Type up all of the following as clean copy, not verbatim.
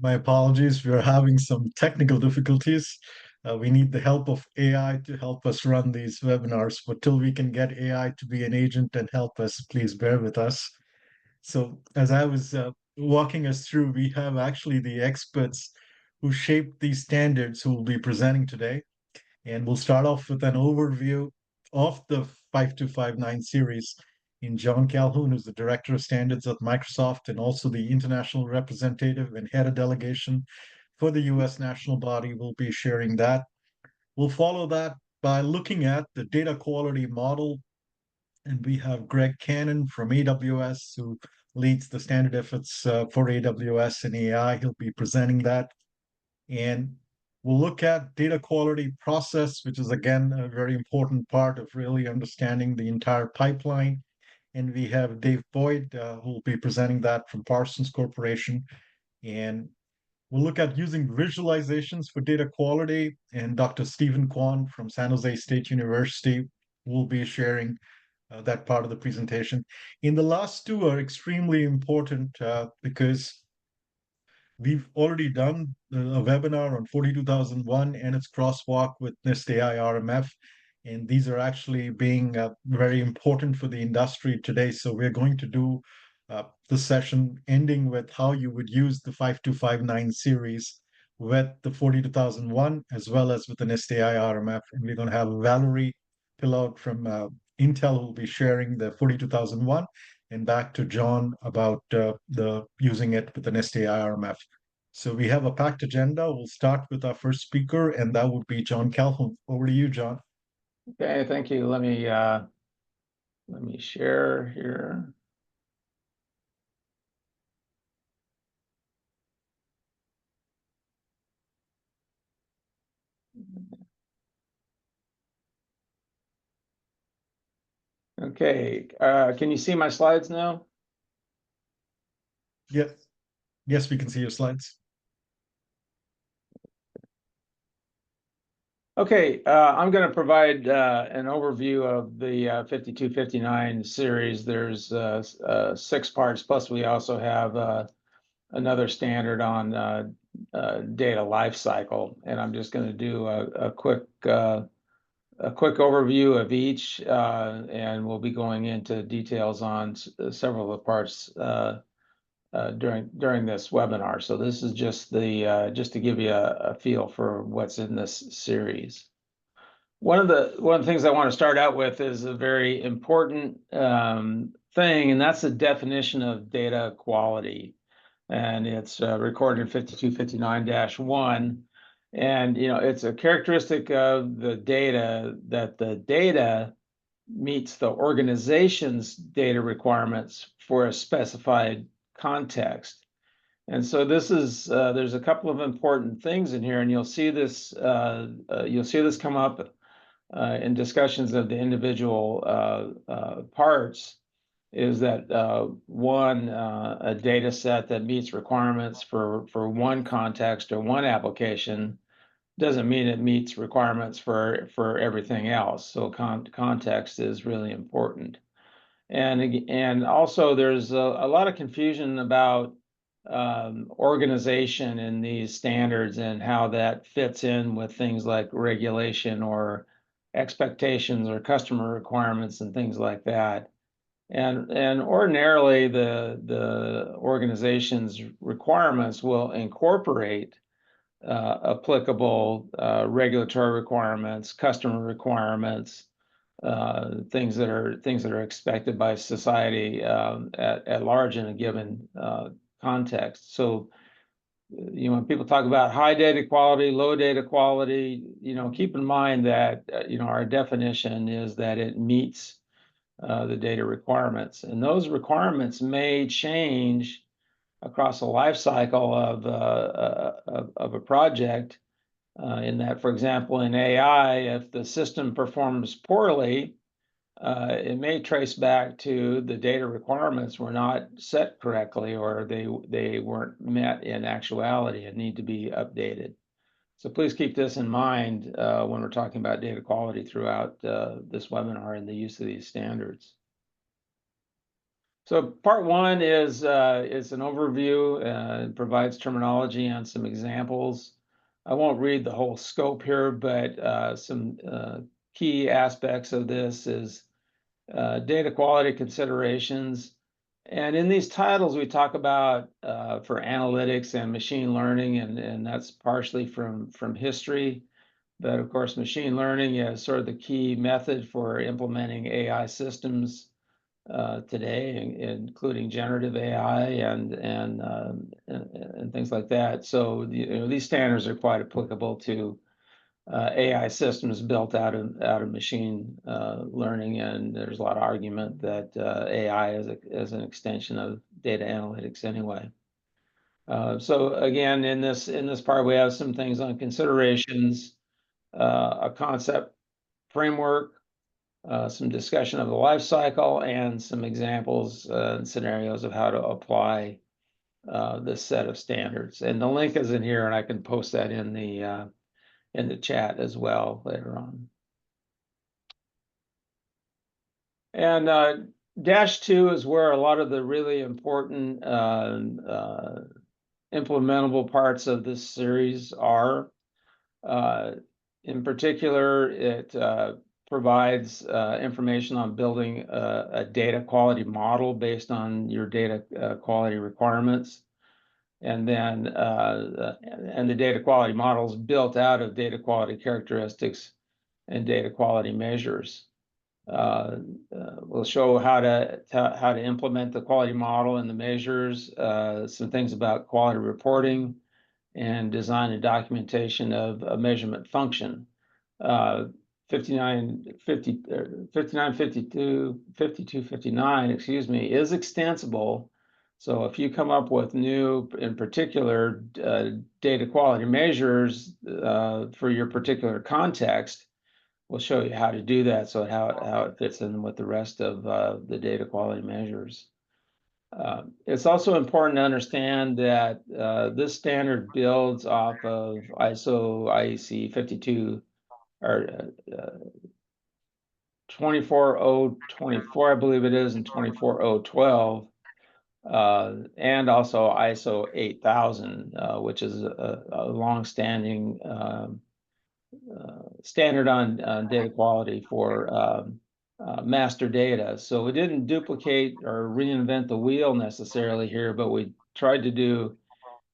My apologies. We're having some technical difficulties. We need the help of AI to help us run these webinars, but till we can get AI to be an agent and help us, please bear with us. So, as I was walking us through, we have actually the experts who shaped these standards who will be presenting today. And we'll start off with an overview of the 5259 series in John Calhoun, who's the Director of Standards at Microsoft and also the International Representative and Head of Delegation for the US National Body, will be sharing that. We'll follow that by looking at the data quality model. And we have Greg Cannon from AWS, who leads the standard efforts for AWS and AI. He'll be presenting that. And we'll look at data quality process, which is again a very important part of really understanding the entire pipeline. And we have Dave Boyd, who will be presenting that from Parsons Corporation. And we'll look at using visualizations for data quality. And Dr. Stephen Kwan from San Jose State University will be sharing that part of the presentation. In the last two are extremely important because we've already done a webinar on 42001 and its crosswalk with NIST AI RMF. And these are actually being very important for the industry today. So we're going to do the session ending with how you would use the 5259 series with the 42001 as well as with the NIST AI RMF. And we're going to have Valerie Pillard from Intel who will be sharing the 42001 and back to John about the using it with the NIST AI RMF. So we have a packed agenda. We'll start with our first speaker, and that would be John Calhoun. Over to you, John. Okay, thank you. Let me share here. Okay, can you see my slides now? Yes, yes, we can see your slides. Okay, I'm going to provide an overview of the 5259 series. There's 6 parts, plus we also have another standard on data lifecycle, and I'm just going to do a quick overview of each, and we'll be going into details on several of the parts during this webinar. So this is just to give you a feel for what's in this series. One of the things I want to start out with is a very important thing, and that's the definition of data quality. And it's recorded in 5259-1. And it's a characteristic of the data that the data meets the organization's data requirements for a specified context. And so this is there's a couple of important things in here, and you'll see this come up in discussions of the individual parts. Is that one a data set that meets requirements for one context or one application doesn't mean it meets requirements for everything else. So context is really important. And also there's a lot of confusion about organization in these standards and how that fits in with things like regulation or expectations or customer requirements and things like that. And ordinarily the organization's requirements will incorporate applicable regulatory requirements, customer requirements, things that are expected by society at large in a given context. So, when people talk about high data quality, low data quality, keep in mind that our definition is that it meets the data requirements, and those requirements may change across a life cycle of a project. In that, for example, in AI, if the system performs poorly, it may trace back to the data requirements were not set correctly, or they weren't met in actuality and need to be updated. So please keep this in mind when we're talking about data quality throughout this webinar and the use of these standards. So part one is an overview, provides terminology and some examples. I won't read the whole scope here, but some key aspects of this is data quality considerations. And in these titles, we talk about for analytics and machine learning, and that's partially from history. But of course, machine learning is sort of the key method for implementing AI systems today, including generative AI and things like that. So these standards are quite applicable to AI systems built out of machine learning, and there's a lot of argument that AI is an extension of data analytics anyway. So again, in this part, we have some things on considerations, a concept framework, some discussion of the life cycle, and some examples and scenarios of how to apply this set of standards. And the link is in here, and I can post that in the chat as well later on. And -2 is where a lot of the really important implementable parts of this series are. In particular, it provides information on building a data quality model based on your data quality requirements. And then the data quality model is built out of data quality characteristics and data quality measures. We'll show how to implement the quality model and the measures, some things about quality reporting, and design and documentation of a measurement function. 5259, excuse me, is extensible. So if you come up with new, in particular, data quality measures for your particular context, we'll show you how to do that, so how it fits in with the rest of the data quality measures. It's also important to understand that this standard builds off of ISOIEC 52 or 24024, I believe it is, and 24012, and also ISO 8000, which is a long-standing standard on data quality for master data. So we didn't duplicate or reinvent the wheel necessarily here, but we tried to do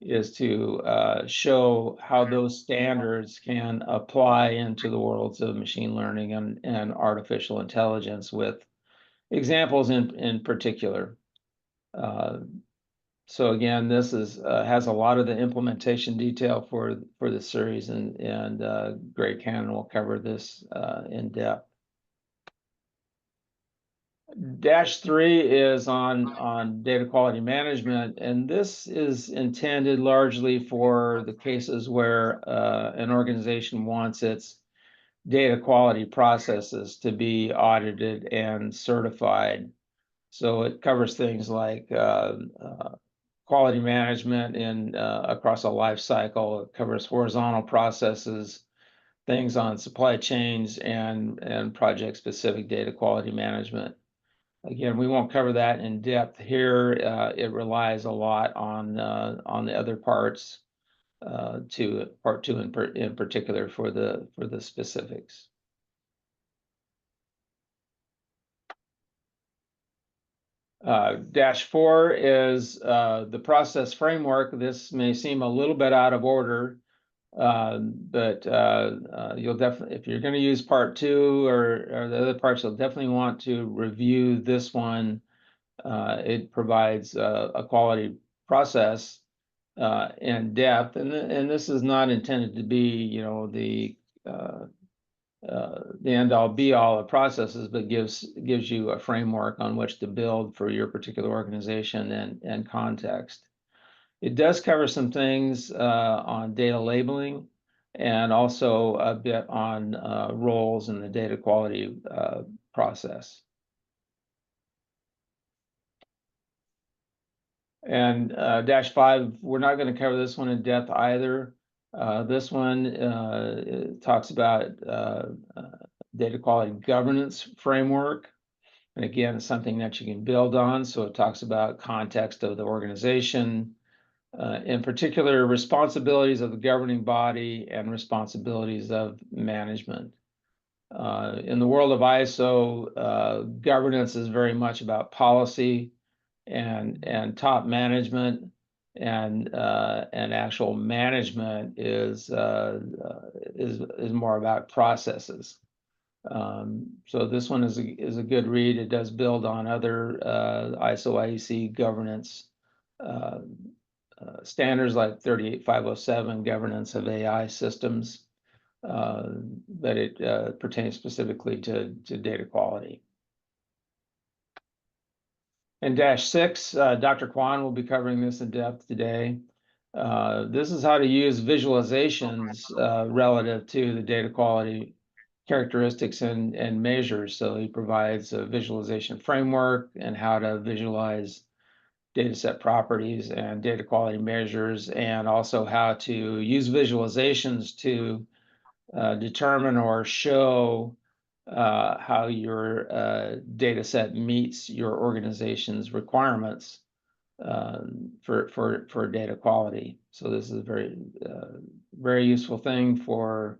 is to show how those standards can apply into the worlds of machine learning and artificial intelligence, with examples in particular. So again, this has a lot of the implementation detail for the series, and Greg Cannon will cover this in depth. -3 is on data quality management, and this is intended largely for the cases where an organization wants its data quality processes to be audited and certified. So it covers things like quality management across a life cycle. It covers horizontal processes, things on supply chains, and project-specific data quality management. Again, we won't cover that in depth here. It relies a lot on the other parts, part two in particular for the specifics. -4 is the process framework. This may seem a little bit out of order, but you'll definitely, if you're going to use part 2 or the other parts, you'll definitely want to review this one. It provides a quality process in depth, and this is not intended to be, the end-all be-all of processes, but gives you a framework on which to build for your particular organization and context. It does cover some things on data labeling, and also a bit on roles in the data quality process. And -5, we're not going to cover this one in depth either. This one talks about data quality governance framework. And again, it's something that you can build on. So it talks about context of the organization, in particular, responsibilities of the governing body and responsibilities of management. In the world of ISO, governance is very much about policy and top management, and actual management is more about processes. So this one is a good read. It does build on other ISO/IEC governance standards like 38507, governance of AI systems, but it pertains specifically to data quality. In -6, Dr. Kwan will be covering this in depth today. This is how to use visualizations relative to the data quality characteristics and measures. So he provides a visualization framework and how to visualize dataset properties and data quality measures, and also how to use visualizations to determine or show how your data set meets your organization's requirements for data quality. So this is a very useful thing for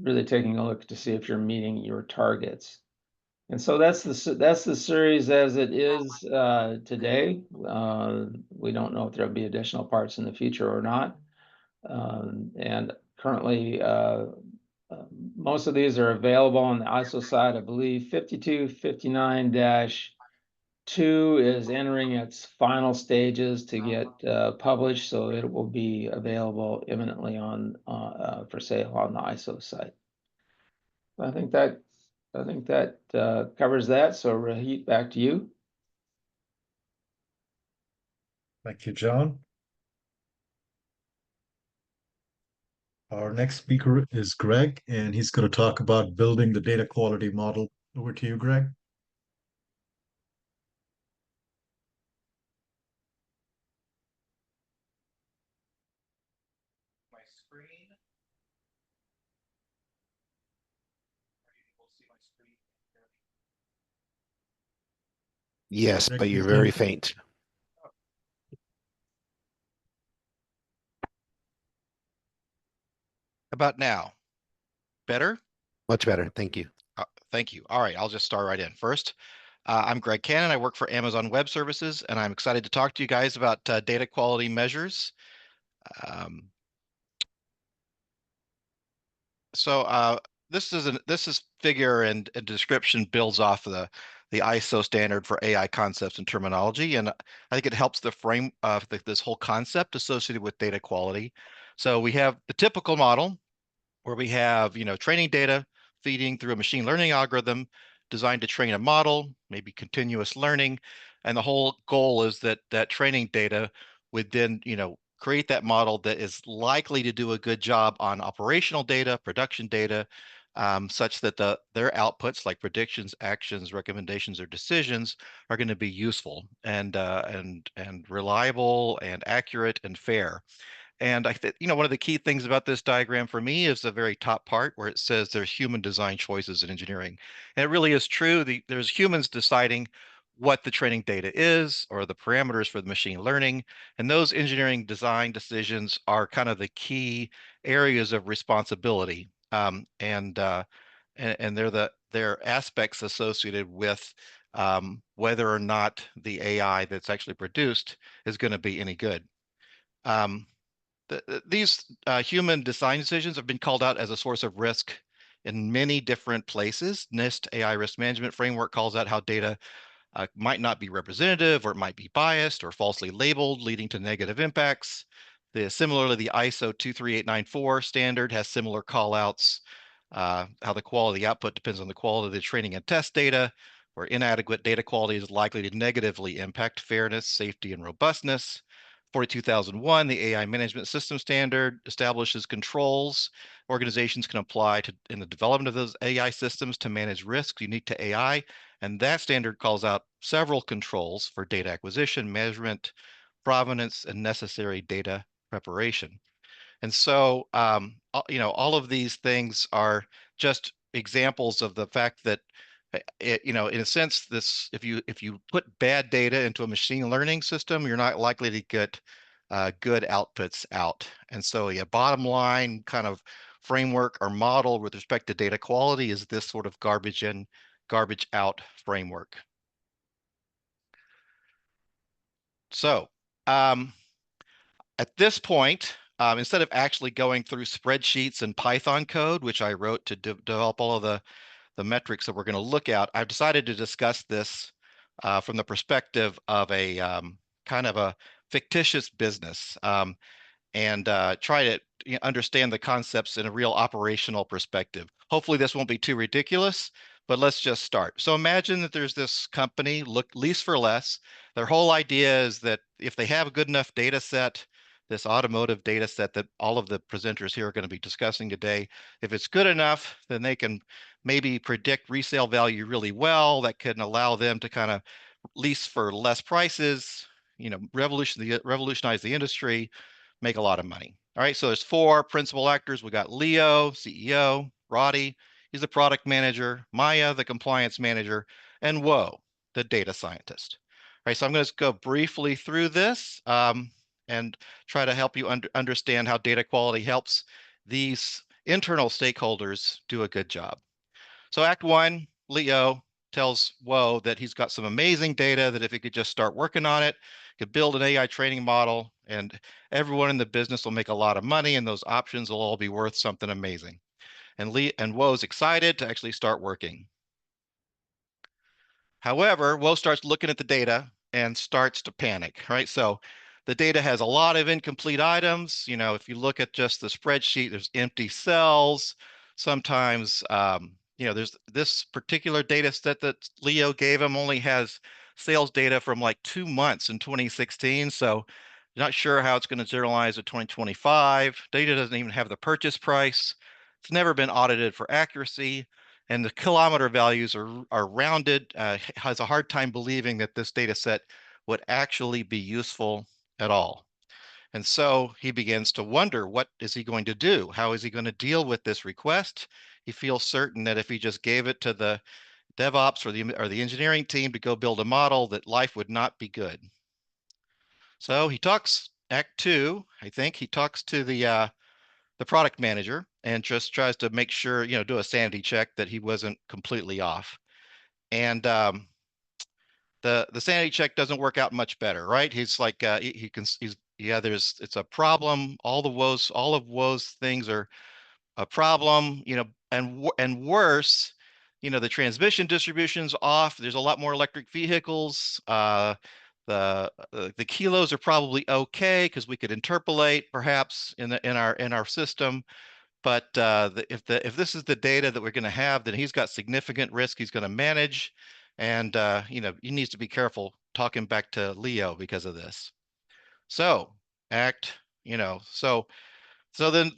really taking a look to see if you're meeting your targets. And so that's the series as it is today. We don't know if there'll be additional parts in the future or not. And currently, most of these are available on the ISO side. I believe 5259-2 is entering its final stages to get published, so it will be available imminently on for sale on the ISO site. I think that covers that. So Rahit, back to you. Thank you, John. Our next speaker is Greg, and he's going to talk about building the data quality model. Over to you, Greg. My screen. Are you able to see my screen? Yes, Greg, but you're please very don't. faint. About now? Better? Much better. Thank you. Thank you. All right, I'll just start right in. First, I'm Greg Cannon. I work for Amazon Web Services, and I'm excited to talk to you guys about data quality measures. Um, so this is figure and description builds off the ISO standard for AI concepts and terminology, and I think it helps the frame of this whole concept associated with data quality. So we have the typical model, where we have, training data feeding through a machine learning algorithm designed to train a model, maybe continuous learning. And the whole goal is that that training data would then, create that model that is likely to do a good job on operational data, production data, such that their outputs like predictions, actions, recommendations, or decisions are going to be useful and reliable and accurate and fair. And I think, one of the key things about this diagram for me is the very top part where it says there's human design choices in engineering. And it really is true. There's humans deciding what the training data is or the parameters for the machine learning. And those engineering design decisions are kind of the key areas of responsibility. And they're aspects associated with whether or not the AI that's actually produced is going to be any good. These human design decisions have been called out as a source of risk in many different places. NIST AI Risk Management Framework calls out how data might not be representative, or it might be biased or falsely labeled, leading to negative impacts. Similarly, the ISO 23894 standard has similar callouts, how the quality output depends on the quality of the training and test data, where inadequate data quality is likely to negatively impact fairness, safety, and robustness. 42001, the AI Management System Standard, establishes controls organizations can apply in the development of those AI systems to manage risks unique to AI. And that standard calls out several controls for data acquisition, measurement, provenance, and necessary data preparation. And so, all of these things are just examples of the fact that In a sense, if you put bad data into a machine learning system, you're not likely to get good outputs out. And so, yeah, bottom line kind of framework or model with respect to data quality is this sort of garbage in, garbage out framework. So, at this point, instead of actually going through spreadsheets and Python code, which I wrote to develop all of the metrics that we're going to look at, I've decided to discuss this from the perspective of a kind of a fictitious business. And try to understand the concepts in a real operational perspective. Hopefully this won't be too ridiculous, but let's just start. So imagine that there's this company, lease for less. Their whole idea is that if they have a good enough data set, this automotive data set that all of the presenters here are going to be discussing today, if it's good enough, then they can maybe predict resale value really well. That can allow them to kind of lease for less prices, revolutionize the industry, make a lot of money. All right, so there's 4 principal actors. We got Leo, CEO, Roddy, he's the product manager, Maya, the compliance manager, and Woe, the data scientist. All right, so I'm going to go briefly through this and try to help you understand how data quality helps these internal stakeholders do a good job. So Act 1, Leo tells Woe that he's got some amazing data that if he could just start working on it, could build an AI training model, and everyone in the business will make a lot of money, and those options will all be worth something amazing. And Woe's excited to actually start working. However, Woe starts looking at the data and starts to panic, right? So the data has a lot of incomplete items. If you look at just the spreadsheet, there's empty cells. Sometimes, there's this particular data set that Leo gave him only has sales data from like 2 months in 2016. So you're not sure how it's going to generalize to 2025. Data doesn't even have the purchase price. It's never been audited for accuracy. And the kilometer values are rounded, has a hard time believing that this data set would actually be useful at all. And so he begins to wonder, what is he going to do? How is he going to deal with this request? He feels certain that if he just gave it to the DevOps or the engineering team to go build a model, that life would not be good. So he talks, Act 2, I think, he talks to the product manager and just tries to make sure, do a sanity check that he wasn't completely off. And the sanity check doesn't work out much better, right? He's like, it's a problem. All of Woe's things are a problem, and worse, the transmission distribution's off. There's a lot more electric vehicles. The kilos are probably okay because we could interpolate perhaps in our system. But if this is the data that we're going to have, then he's got significant risk he's going to manage, and he needs to be careful talking back to Leo because of this. So so then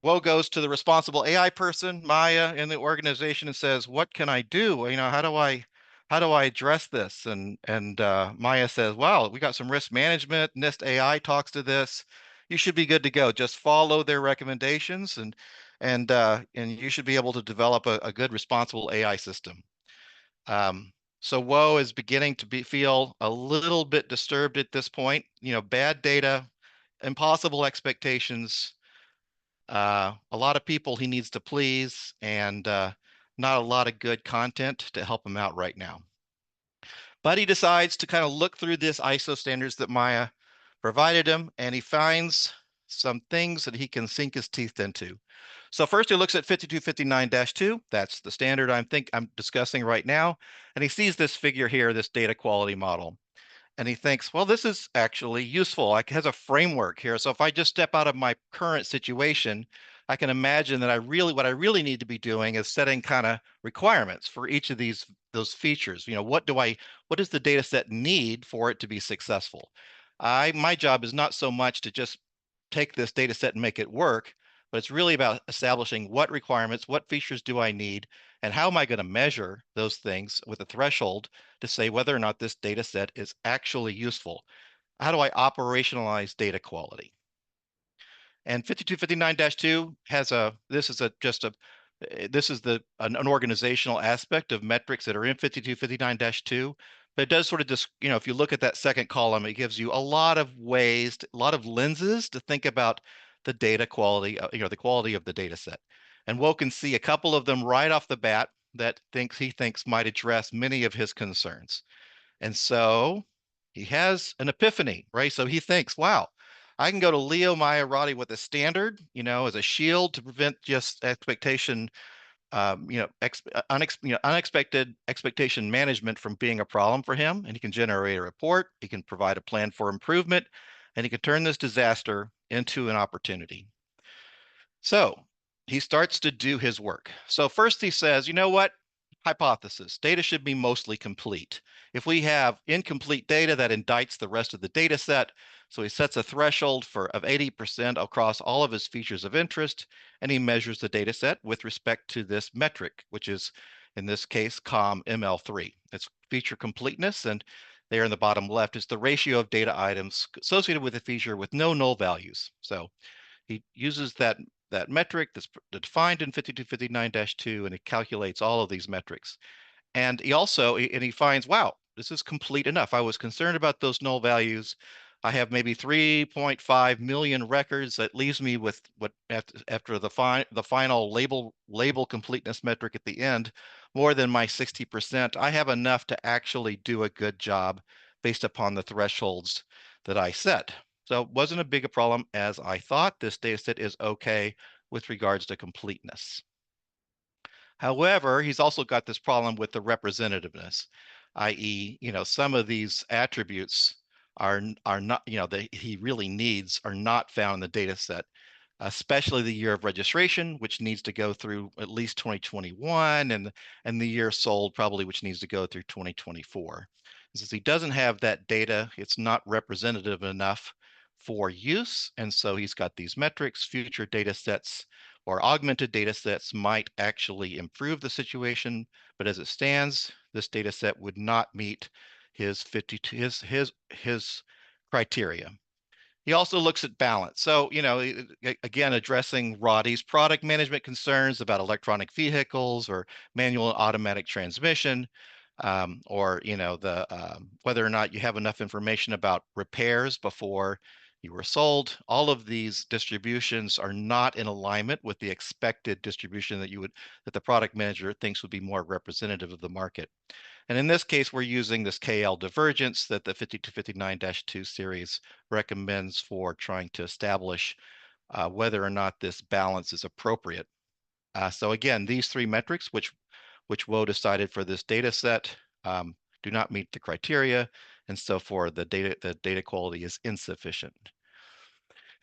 Woe goes to the responsible AI person, Maya, in the organization and says, "What can I do? How do I address this?" And Maya says, "Well, we got some risk management. NIST AI talks to this. You should be good to go. Just follow their recommendations, and you should be able to develop a good responsible AI system." So Woe is beginning to feel a little bit disturbed at this point. Bad data, impossible expectations. A lot of people he needs to please, and not a lot of good content to help him out right now. But he decides to kind of look through this ISO standards that Maya provided him, and he finds some things that he can sink his teeth into. So first he looks at 5259-2. That's the standard I'm discussing right now. And he sees this figure here, this data quality model. And he thinks, well, this is actually useful. It has a framework here. So if I just step out of my current situation, I can imagine that what I really need to be doing is setting kind of requirements for each of those features. What does the data set need for it to be successful? My job is not so much to just take this data set and make it work, but it's really about establishing what requirements, what features do I need, and how am I going to measure those things with a threshold to say whether or not this data set is actually useful. How do I operationalize data quality? And 5259-2 has just a This is an organizational aspect of metrics that are in 5259-2, but it does sort of just, if you look at that second column, it gives you a lot of ways, a lot of lenses to think about the data quality, the quality of the data set. And Wo can see a couple of them right off the bat that he thinks might address many of his concerns. And so he has an epiphany, right? So he thinks, wow, I can go to Leo Mayorati with a standard, as a shield to prevent just unexpected expectation management from being a problem for him. And he can generate a report, he can provide a plan for improvement, and he can turn this disaster into an opportunity. So he starts to do his work. So first he says, you know what? Hypothesis, data should be mostly complete. If we have incomplete data, that indicts the rest of the data set. So he sets a threshold of 80% across all of his features of interest, and he measures the data set with respect to this metric, which is, in this case, COM-ML3. It's feature completeness, and there in the bottom left is the ratio of data items associated with a feature with no null values. So he uses that metric that's defined in 5259-2, and it calculates all of these metrics. And he finds, wow, this is complete enough. I was concerned about those null values. I have maybe 3.5 million records. That leaves me with what after the final label completeness metric at the end, more than my 60%. I have enough to actually do a good job based upon the thresholds that I set. So it wasn't as big a problem as I thought. This data set is okay with regards to completeness. However, he's also got this problem with the representativeness, i.e., some of these attributes are not, that he really needs are not found in the data set, especially the year of registration, which needs to go through at least 2021, and the year sold probably, which needs to go through 2024. Since he doesn't have that data, it's not representative enough for use, and so he's got these metrics. Future data sets or augmented data sets might actually improve the situation, but as it stands, this data set would not meet his criteria. He also looks at balance. So, again, addressing Roddy's product management concerns about electronic vehicles or manual and automatic transmission, or whether or not you have enough information about repairs before you were sold. All of these distributions are not in alignment with the expected distribution that the product manager thinks would be more representative of the market. And in this case, we're using this KL divergence that the 5259-2 series recommends for trying to establish whether or not this balance is appropriate. So again, these three metrics, which Wo decided for this data set, do not meet the criteria, and so for the data quality is insufficient.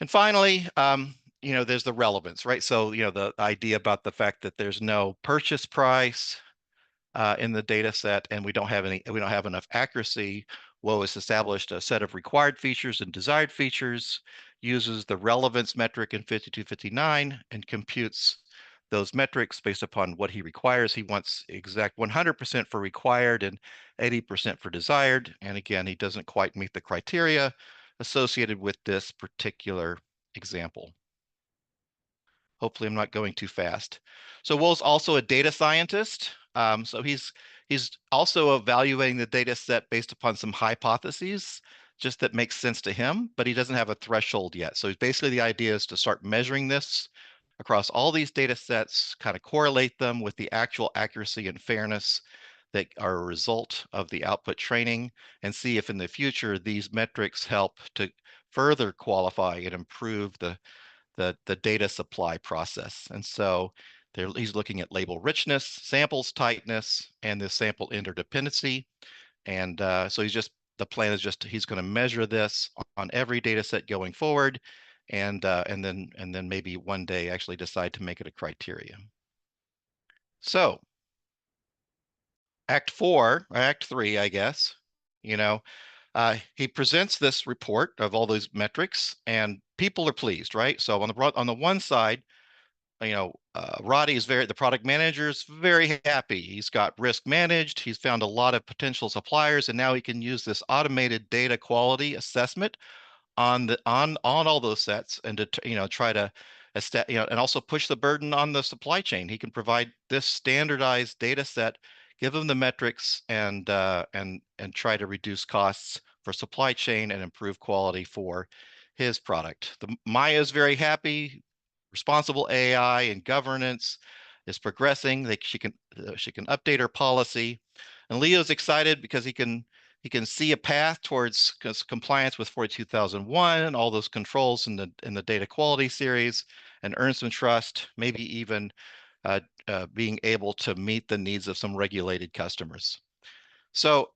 And finally, there's the relevance, right? So, the idea about the fact that there's no purchase price in the data set, and we don't have enough accuracy. Wo has established a set of required features and desired features, uses the relevance metric in 5259, and computes those metrics based upon what he requires. He wants exact 100% for required and 80% for desired. And again, he doesn't quite meet the criteria associated with this particular example. Hopefully I'm not going too fast. So Wo's also a data scientist. So he's also evaluating the data set based upon some hypotheses, just that makes sense to him, but he doesn't have a threshold yet. So basically the idea is to start measuring this across all these data sets, kind of correlate them with the actual accuracy and fairness that are a result of the output training, and see if in the future these metrics help to further qualify and improve the data supply process. And so he's looking at label richness, samples tightness, and the sample interdependency. And so the plan is he's going to measure this on every data set going forward, and then maybe one day actually decide to make it a criteria. So Act 4, or Act 3, I guess, he presents this report of all those metrics, and people are pleased, right? So on the one side, Roddy is the product manager is very happy. He's got risk managed. He's found a lot of potential suppliers, and now he can use this automated data quality assessment on all those sets, and to try to and also push the burden on the supply chain. He can provide this standardized data set, give them the metrics, and try to reduce costs for supply chain and improve quality for his product. The Maya is very happy. Responsible AI and governance is progressing. She can update her policy, and Leo's excited because he can see a path towards compliance with 42001 and all those controls in the data quality series, and earn some trust, maybe even being able to meet the needs of some regulated customers. So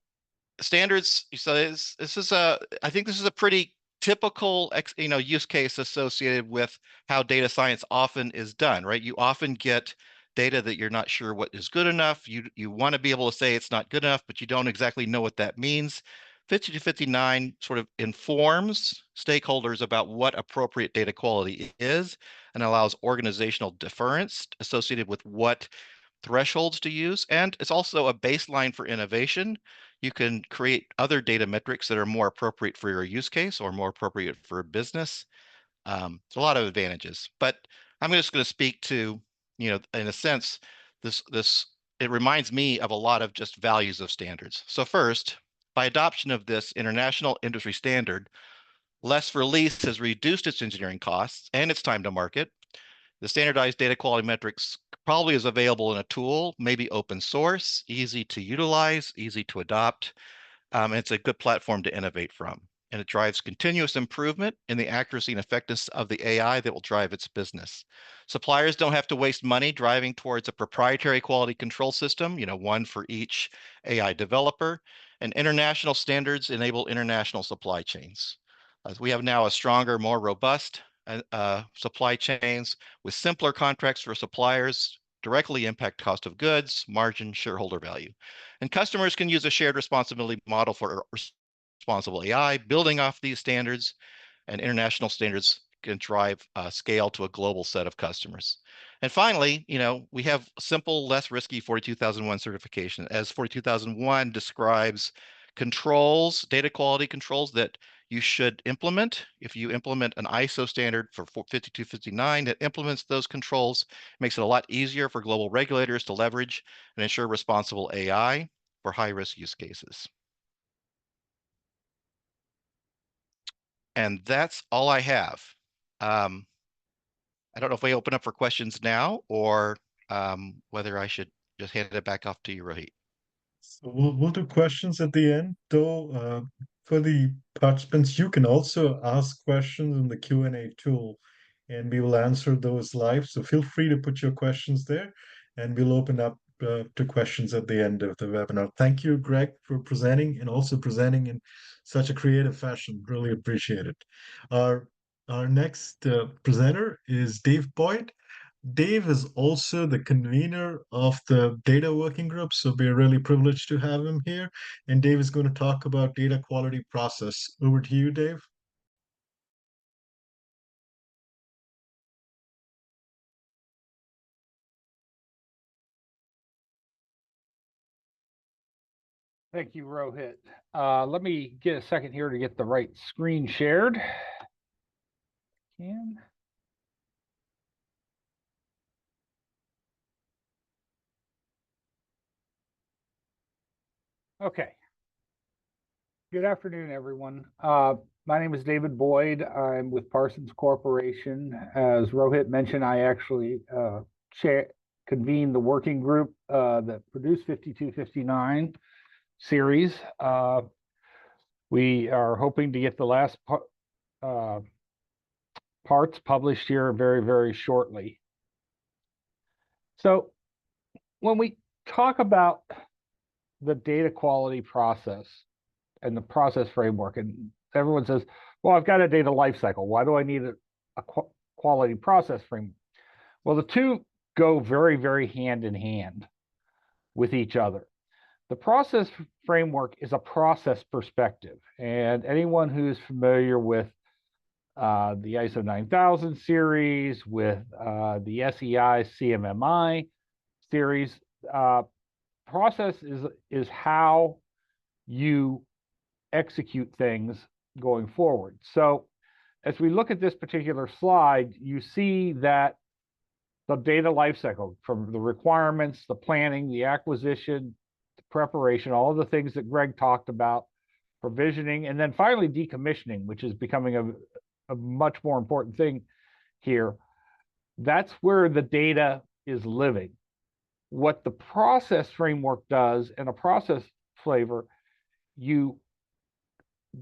standards. So I think this is a pretty typical use case associated with how data science often is done, right? You often get data that you're not sure what is good enough. You want to be able to say it's not good enough, but you don't exactly know what that means. 5259 sort of informs stakeholders about what appropriate data quality is and allows organizational deference associated with what thresholds to use. And it's also a baseline for innovation. You can create other data metrics that are more appropriate for your use case or more appropriate for a business. There's a lot of advantages, but I'm just going to speak to, in a sense, it reminds me of a lot of just values of standards. So first, by adoption of this international industry standard, Less for Lease has reduced its engineering costs and its time to market. The standardized data quality metrics probably is available in a tool, maybe open source, easy to utilize, easy to adopt. And it's a good platform to innovate from. And it drives continuous improvement in the accuracy and effectiveness of the AI that will drive its business. Suppliers don't have to waste money driving towards a proprietary quality control system, one for each AI developer. And international standards enable international supply chains. We have now a stronger, more robust supply chains with simpler contracts for suppliers, directly impact cost of goods, margin, shareholder value. And customers can use a shared responsibility model for responsible AI, building off these standards, and international standards can drive scale to a global set of customers. And finally, we have simple, less risky 42001 certification, as 42001 describes controls, data quality controls that you should implement. If you implement an ISO standard for 5259 that implements those controls, makes it a lot easier for global regulators to leverage and ensure responsible AI for high-risk use cases. And that's all I have. I don't know if we open up for questions now or whether I should just hand it back off to you, Rohit. So we'll do questions at the end, though. For the participants, you can also ask questions in the Q&A tool, and we will answer those live. So feel free to put your questions there, and we'll open up to questions at the end of the webinar. Thank you, Greg, for presenting and also presenting in such a creative fashion. Really appreciate it. Our next presenter is Dave Boyd. Dave is also the convener of the data working group, so we're really privileged to have him here. And Dave is going to talk about data quality process. Over to you, Dave. Thank you, Rohit. Let me get a second here to get the right screen shared. Okay. Good afternoon, everyone. My name is David Boyd. I'm with Parsons Corporation. As Rohit mentioned, I actually convened the working group that produced 5259 series. We are hoping to get the last parts published here very, very shortly. So when we talk about the data quality process and the process framework, and everyone says, well, I've got a data lifecycle. Why do I need a quality process framework? Well, the two go very, very hand in hand with each other. The process framework is a process perspective, and anyone who's familiar with the ISO 9000 series, with the SEI CMMI series, process is how you execute things going forward. So as we look at this particular slide, you see that the data lifecycle, from the requirements, the planning, the acquisition, the preparation, all of the things that Greg talked about, provisioning, and then finally decommissioning, which is becoming a much more important thing here. That's where the data is living. What the process framework does, and a process flavor, you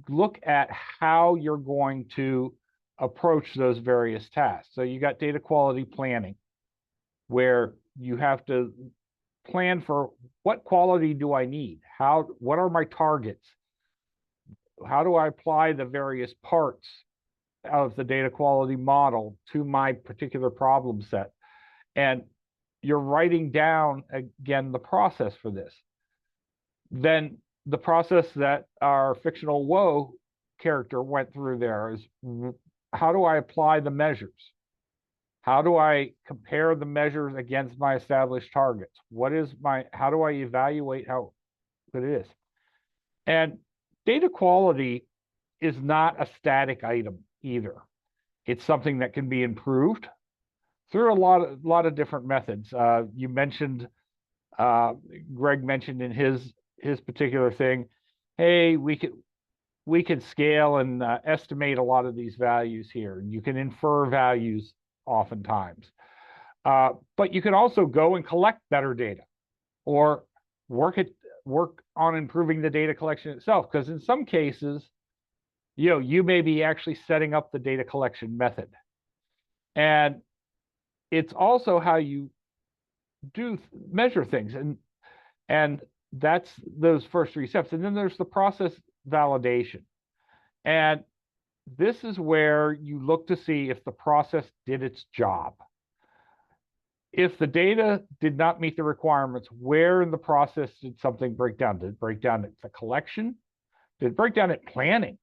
look at how you're going to approach those various tasks. So you got data quality planning, where you have to plan for what quality do I need? What are my targets? How do I apply the various parts of the data quality model to my particular problem set? And you're writing down, again, the process for this. Then the process that our fictional woe character went through there is, how do I apply the measures? How do I compare the measures against my established targets? How do I evaluate how good it is? And data quality is not a static item either. It's something that can be improved through a lot of different methods. You mentioned, Greg mentioned in his particular thing, hey, we can scale and estimate a lot of these values here. You can infer values oftentimes. But you can also go and collect better data, or work on improving the data collection itself. Because in some cases, you may be actually setting up the data collection method. And it's also how you measure things. And that's those first three steps. And then there's the process validation. And this is where you look to see if the process did its job. If the data did not meet the requirements, where in the process did something break down? Did it break down at the collection? Did it break down at planning?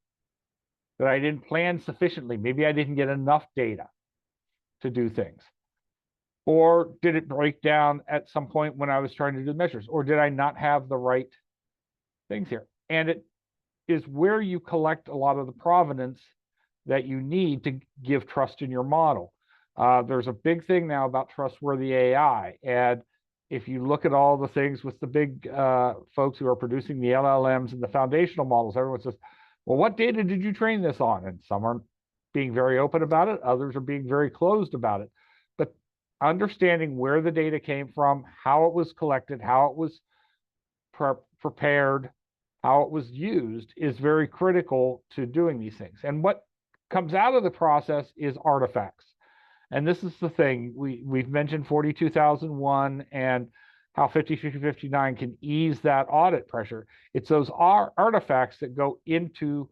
That I didn't plan sufficiently? Maybe I didn't get enough data to do things. Or did it break down at some point when I was trying to do measures? Or did I not have the right things here? And it is where you collect a lot of the provenance that you need to give trust in your model. There's a big thing now about trustworthy AI. And if you look at all the things with the big folks who are producing the LLMs and the foundational models, everyone says, well, what data did you train this on? And some are being very open about it. Others are being very closed about it. But understanding where the data came from, how it was collected, how it was prepared, how it was used is very critical to doing these things. And what comes out of the process is artifacts. And this is the thing, we've mentioned 42001 and how 5359 can ease that audit pressure. It's those artifacts that go into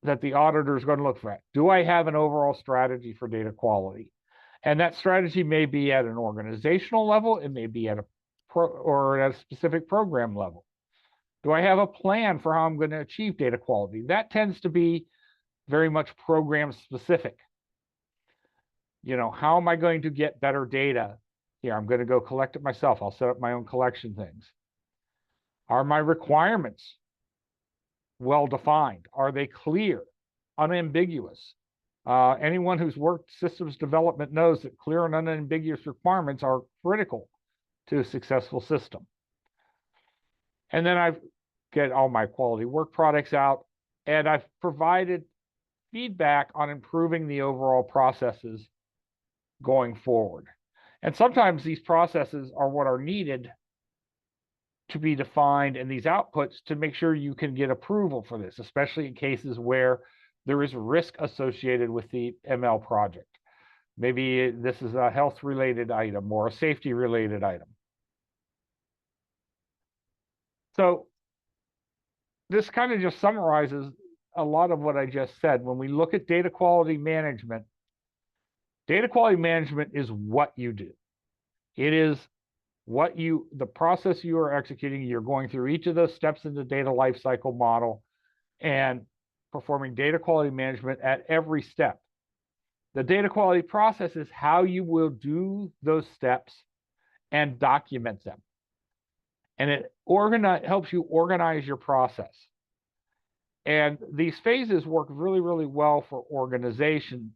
that the auditor is going to look for. Do I have an overall strategy for data quality? And that strategy may be at an organizational level, it may be at a specific program level. Do I have a plan for how I'm going to achieve data quality? That tends to be very much program specific. How am I going to get better data? Here, I'm going to go collect it myself. I'll set up my own collection things. Are my requirements well defined? Are they clear, unambiguous? Anyone who's worked systems development knows that clear and unambiguous requirements are critical to a successful system. And then I've get all my quality work products out, and I've provided feedback on improving the overall processes going forward. And sometimes these processes are what are needed to be defined, and these outputs to make sure you can get approval for this, especially in cases where there is risk associated with the ML project. Maybe this is a health-related item or a safety-related item. So this kind of just summarizes a lot of what I just said. When we look at data quality management is what you do. It is the process you are executing. You're going through each of those steps in the data lifecycle model and performing data quality management at every step. The data quality process is how you will do those steps and document them. And it helps you organize your process. And these phases work really, really well for organizing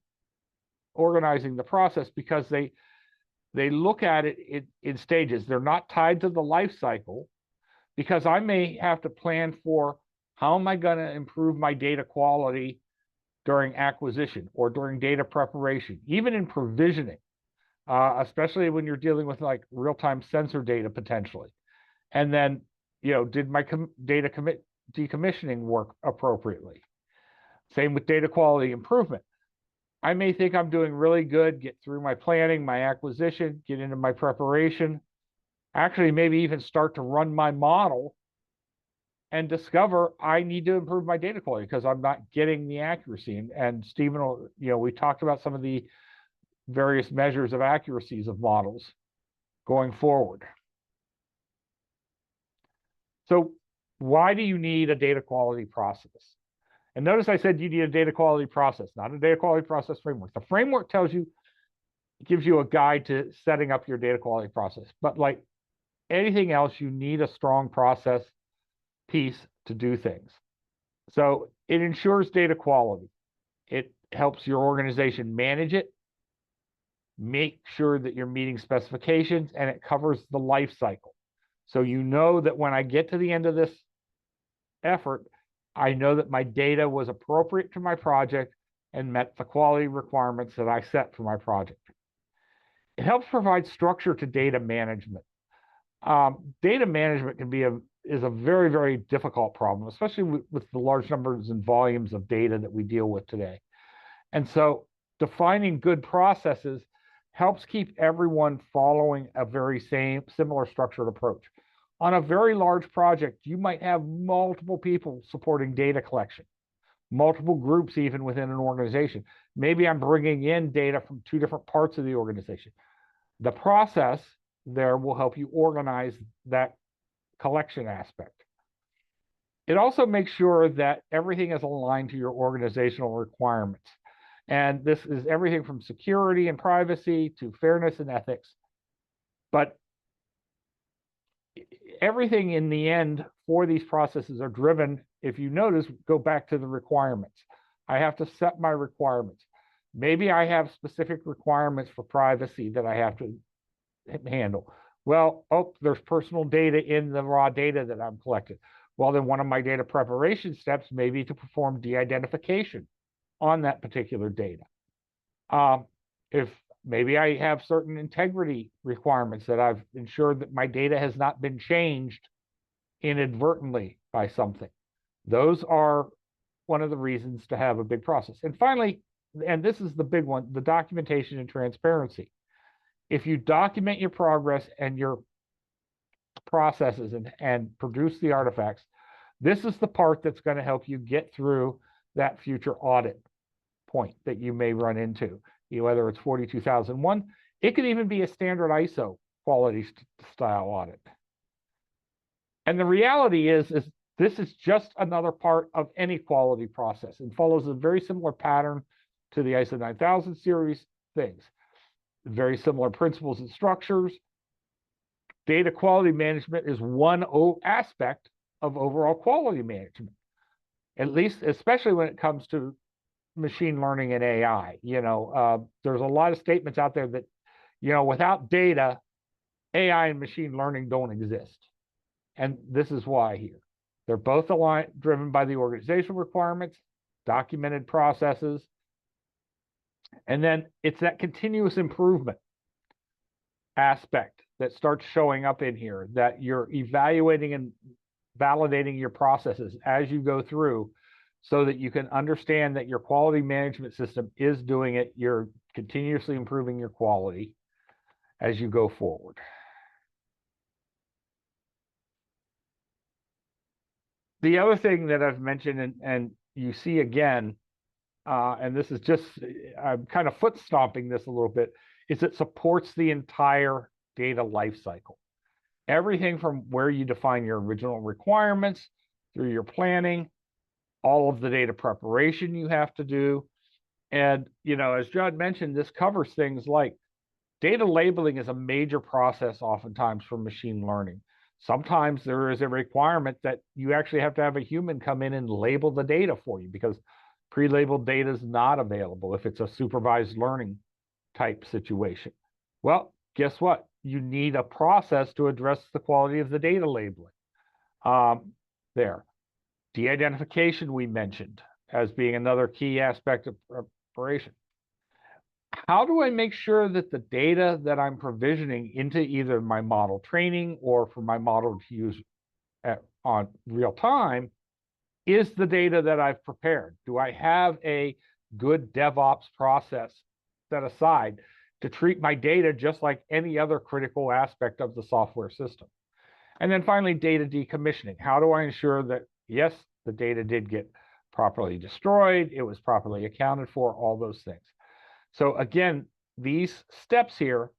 the process, because they look at it in stages. They're not tied to the life cycle, because I may have to plan for how am I going to improve my data quality during acquisition or during data preparation, even in provisioning, especially when you're dealing with like real-time sensor data potentially. And then, did my data decommissioning work appropriately? Same with data quality improvement. I may think I'm doing really good, get through my planning, my acquisition, get into my preparation, actually maybe even start to run my model, and discover I need to improve my data quality because I'm not getting the accuracy. And Stephen, we talked about some of the various measures of accuracies of models going forward. So why do you need a data quality process? And notice I said you need a data quality process, not a data quality process framework. The framework gives you a guide to setting up your data quality process. But like anything else, you need a strong process piece to do things. So it ensures data quality. It helps your organization manage it, make sure that you're meeting specifications, and it covers the life cycle. So you know that when I get to the end of this effort, I know that my data was appropriate to my project and met the quality requirements that I set for my project. It helps provide structure to data management. Data management is a very, very difficult problem, especially with the large numbers and volumes of data that we deal with today. And so defining good processes helps keep everyone following a very similar structured approach. On a very large project, you might have multiple people supporting data collection, multiple groups even within an organization. Maybe I'm bringing in data from 2 different parts of the organization. The process there will help you organize that collection aspect. It also makes sure that everything is aligned to your organizational requirements. And this is everything from security and privacy to fairness and ethics. But everything in the end for these processes are driven, if you notice, go back to the requirements. I have to set my requirements. Maybe I have specific requirements for privacy that I have to handle. Well, there's personal data in the raw data that I'm collecting. Well, then one of my data preparation steps may be to perform de-identification on that particular data. If maybe I have certain integrity requirements that I've ensured that my data has not been changed inadvertently by something. Those are one of the reasons to have a big process. And finally, and this is the big one, the documentation and transparency. If you document your progress and your processes and produce the artifacts, this is the part that's going to help you get through that future audit point that you may run into, whether it's 42001. It could even be a standard ISO quality style audit. And the reality is this is just another part of any quality process and follows a very similar pattern to the ISO 9000 series things. Very similar principles and structures. Data quality management is one aspect of overall quality management, at least, especially when it comes to machine learning and AI. There's a lot of statements out there that, without data, AI and machine learning don't exist. And this is why here. They're both driven by the organizational requirements, documented processes, and then it's that continuous improvement aspect that starts showing up in here, that you're evaluating and validating your processes as you go through so that you can understand that your quality management system is doing it. You're continuously improving your quality as you go forward. The other thing that I've mentioned, and you see again, and this is just, I'm kind of foot stomping this a little bit, is it supports the entire data lifecycle. Everything from where you define your original requirements, through your planning, all of the data preparation you have to do. And, as John mentioned, this covers things like data labeling is a major process oftentimes for machine learning. Sometimes there is a requirement that you actually have to have a human come in and label the data for you because pre-labeled data is not available if it's a supervised learning type situation. Well, guess what? You need a process to address the quality of the data labeling. There. De-identification we mentioned as being another key aspect of preparation. How do I make sure that the data that I'm provisioning into either my model training or for my model to use on real time is the data that I've prepared? Do I have a good DevOps process set aside to treat my data just like any other critical aspect of the software system? And then finally, data decommissioning. How do I ensure that, yes, the data did get properly destroyed, it was properly accounted for, all those things. So again, these steps here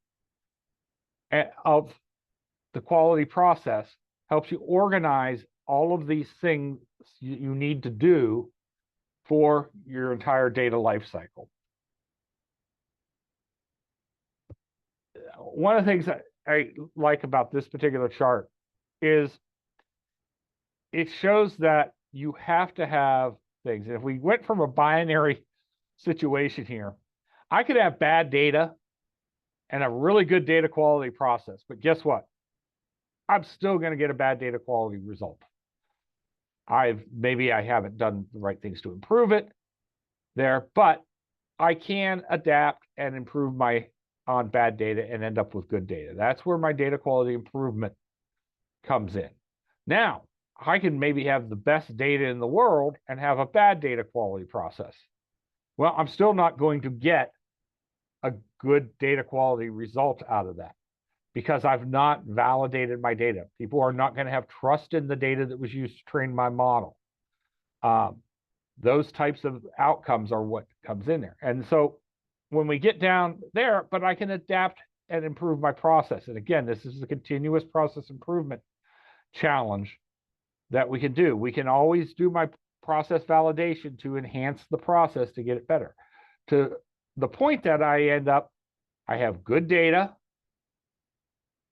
of the quality process helps you organize all of these things you need to do for your entire data lifecycle. One of the things that I like about this particular chart is it shows that you have to have things. And if we went from a binary situation here, I could have bad data and a really good data quality process, but guess what? I'm still going to get a bad data quality result. Maybe I haven't done the right things to improve it there, but I can adapt and improve on bad data and end up with good data. That's where my data quality improvement comes in. Now, I can maybe have the best data in the world and have a bad data quality process. Well, I'm still not going to get a good data quality result out of that because I've not validated my data. People are not going to have trust in the data that was used to train my model. Those types of outcomes are what comes in there. And so when we get down there, but I can adapt and improve my process. And again, this is a continuous process improvement challenge that we can do. We can always do my process validation to enhance the process to get it better. To the point that I have good data,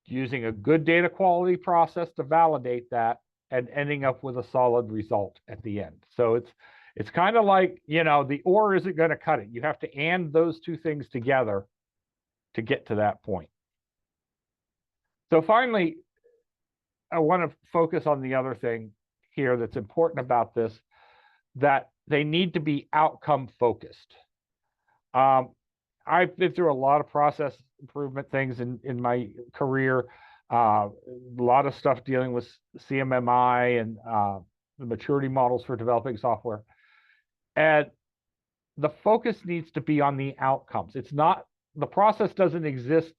using a good data quality process to validate that, and ending up with a solid result at the end. So it's kind of like, the or isn't going to cut it. You have to and those two things together to get to that point. So finally, I want to focus on the other thing here that's important about this, that they need to be outcome focused. I've been through a lot of process improvement things in my career, a lot of stuff dealing with CMMI and the maturity models for developing software. And the focus needs to be on the outcomes. It's not, the process doesn't exist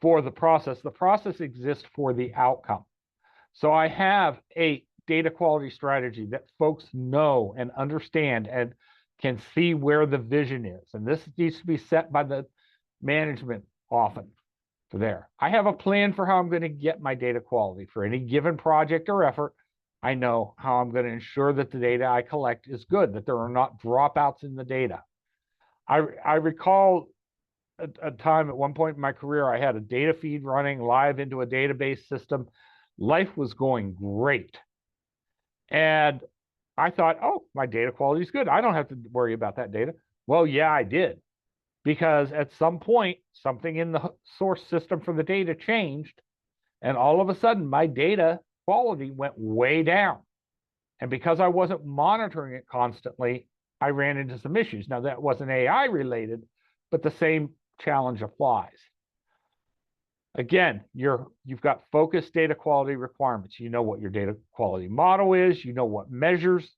for the process exists for the outcome. So I have a data quality strategy that folks know and understand and can see where the vision is. And this needs to be set by the management often for there. I have a plan for how I'm going to get my data quality for any given project or effort. I know how I'm going to ensure that the data I collect is good, that there are not dropouts in the data. I recall a time at one point in my career, I had a data feed running live into a database system. Life was going great. And I thought, oh, my data quality is good. I don't have to worry about that data. Well, yeah, I did. Because at some point, something in the source system for the data changed. And all of a sudden, my data quality went way down. And because I wasn't monitoring it constantly, I ran into some issues. Now, that wasn't AI related, but the same challenge applies. Again, you've got focused data quality requirements. You know what your data quality model is. You know what measures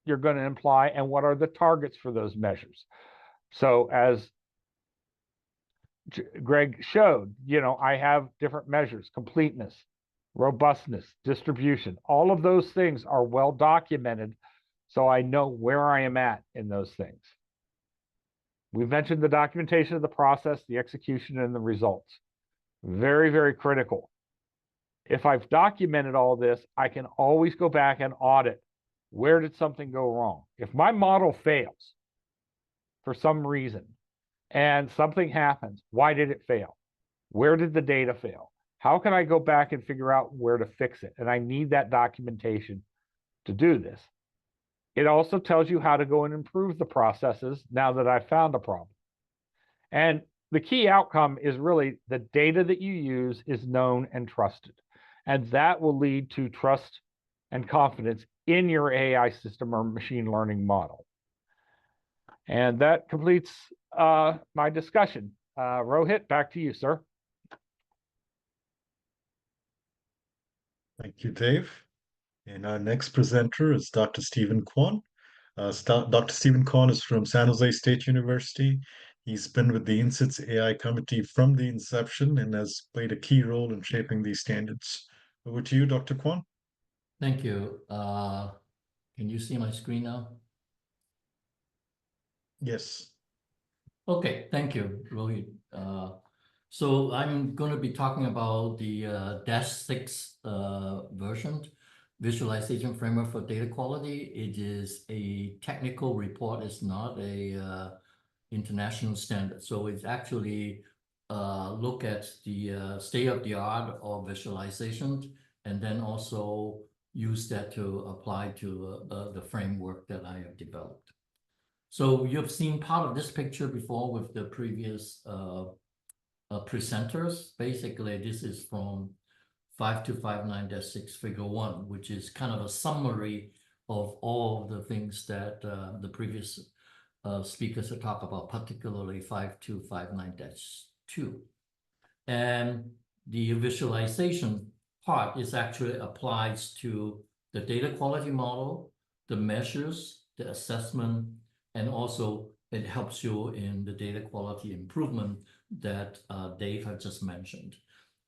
you're going to imply and what are the targets for those measures. So as Greg showed, I have different measures: completeness, robustness, distribution. All of those things are well documented, so I know where I am at in those things. We've mentioned the documentation of the process, the execution, and the results. Very, very critical. If I've documented all this, I can always go back and audit. Where did something go wrong? If my model fails for some reason and something happens, why did it fail? Where did the data fail? How can I go back and figure out where to fix it? And I need that documentation to do this. It also tells you how to go and improve the processes now that I've found a problem. And the key outcome is really the data that you use is known and trusted. And that will lead to trust and confidence in your AI system or machine learning model. And that completes my discussion. Rohit, back to you, sir. Thank you, Dave. And our next presenter is Dr. Stephen Kwan. Dr. Stephen Kwan is from San Jose State University. He's been with the INSIT's AI committee from the inception and has played a key role in shaping these standards. Over to you, Dr. Kwan. Thank you. Can you see my screen now? Yes. Okay, thank you, Rohit. So I'm going to be talking about the -6 version, Visualization Framework for Data Quality. It is a technical report. It's not a international standard. So it's actually look at the state of the art of visualization, and then also use that to apply to the framework that I have developed. So you've seen part of this picture before with the previous presenters. Basically, this is from 5259-6 figure 1, which is kind of a summary of all of the things that the previous speakers have talked about, particularly 5259-2. And the visualization part is actually applies to the data quality model, the measures, the assessment, and also it helps you in the data quality improvement that Dave had just mentioned.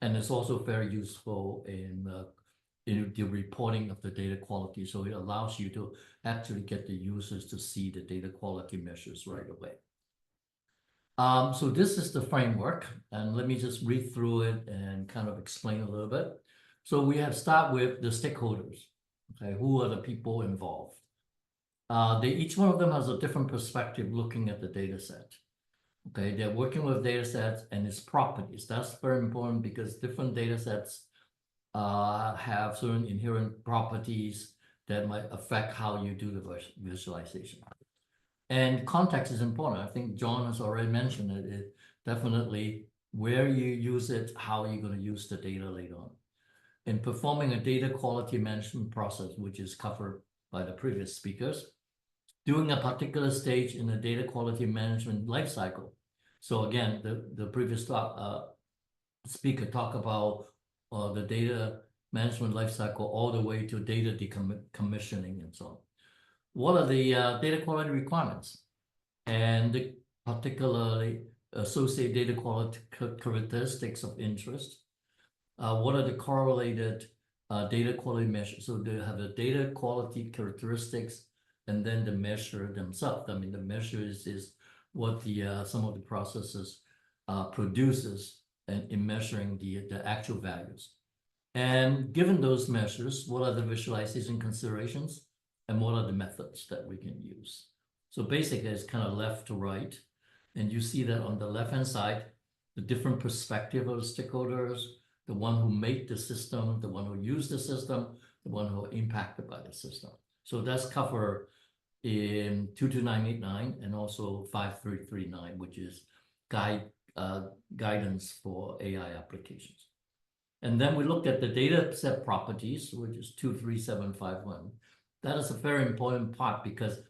And it's also very useful in the reporting of the data quality. So it allows you to actually get the users to see the data quality measures right away. So this is the framework, and let me just read through it and kind of explain a little bit. So we have start with the stakeholders. Okay, who are the people involved? Each one of them has a different perspective looking at the data set. Okay, they're working with data sets and its properties. That's very important because different data sets have certain inherent properties that might affect how you do the visualization. And context is important. I think John has already mentioned it. It definitely where you use it, how you're going to use the data later on. In performing a data quality management process, which is covered by the previous speakers, during a particular stage in the data quality management lifecycle. So again, the previous speaker talked about the data management lifecycle all the way to data decommissioning and so on. What are the data quality requirements and the particularly associated data quality characteristics of interest? What are the correlated data quality measures? So they have the data quality characteristics and then the measure themselves. I mean, the measures is what the some of the processes produces and in measuring the actual values. And given those measures, what are the visualization considerations and what are the methods that we can use? So basically, it's kind of left to right. And you see that on the left-hand side, the different perspective of the stakeholders, the one who made the system, the one who used the system, the one who are impacted by the system. So that's covered in 22989 and also 5339, which is guidance for AI applications. And then we looked at the data set properties, which is 23751. That is a very important part because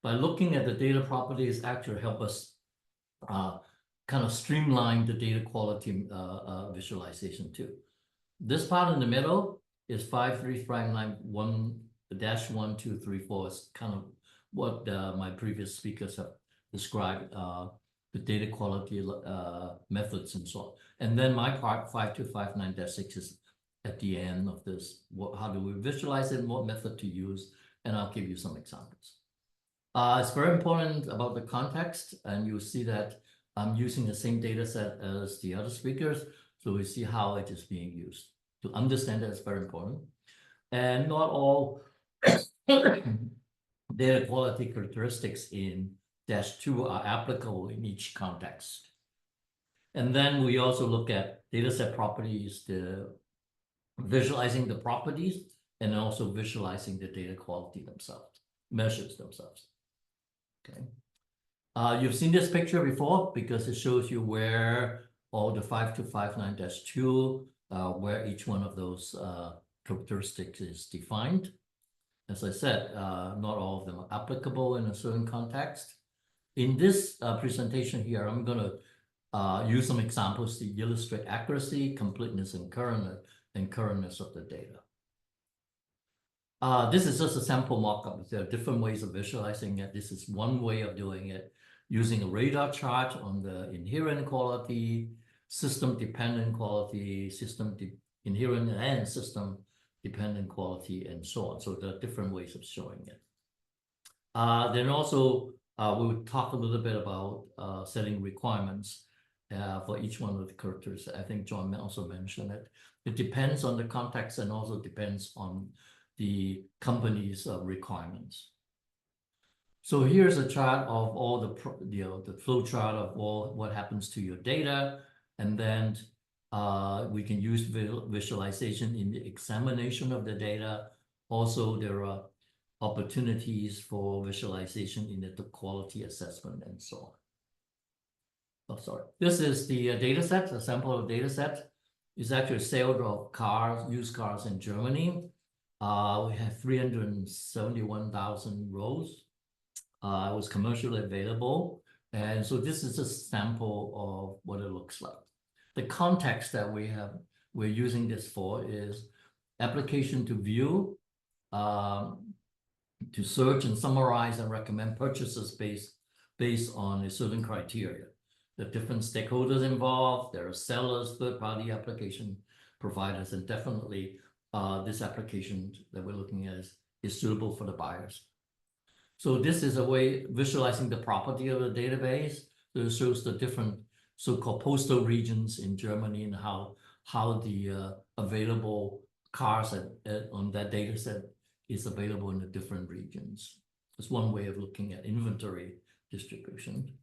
by looking at the data properties actually help us kind of streamline the data quality visualization too. This part in the middle is 53591-1234. It's kind of what my previous speakers have described, the data quality methods and so on. And then my part 5259-6 is at the end of this. How do we visualize it, what method to use, and I'll give you some examples. It's very important about the context, and you see that I'm using the same data set as the other speakers, so we see how it is being used. To understand that is very important. And not all data quality characteristics in -2 are applicable in each context. And then we also look at data set properties, the visualizing the properties, and also visualizing the data quality themselves, measures themselves. Okay. You've seen this picture before because it shows you where all the 5259-2, where each one of those characteristics is defined. As I said, not all of them are applicable in a certain context. In this presentation here, I'm going to use some examples to illustrate accuracy, completeness, and currentness of the data. This is just a sample mockup. There are different ways of visualizing it. This is one way of doing it, using a radar chart on the inherent quality, system-dependent quality, inherent and system-dependent quality, and so on. So there are different ways of showing it. Then also, we will talk a little bit about setting requirements for each one of the characters. I think John also mentioned it. It depends on the context and also depends on the company's requirements. So here's a chart of all the flow chart of all what happens to your data, and then we can use visualization in the examination of the data. Also, there are opportunities for visualization in the quality assessment and so on. Oh, sorry. This is the data set, a sample of data set. It's actually sales of cars, used cars in Germany. We have 371,000 rows. It was commercially available. And so this is a sample of what it looks like. The context that we're using this for is application to view, to search and summarize and recommend purchases based on a certain criteria. There are different stakeholders involved. There are sellers, third-party application providers, and definitely this application that we're looking at is suitable for the buyers. So this is a way visualizing the property of the database. So it shows the different so-called postal regions in Germany and how the available cars on that data set is available in the different regions. It's one way of looking at inventory distribution.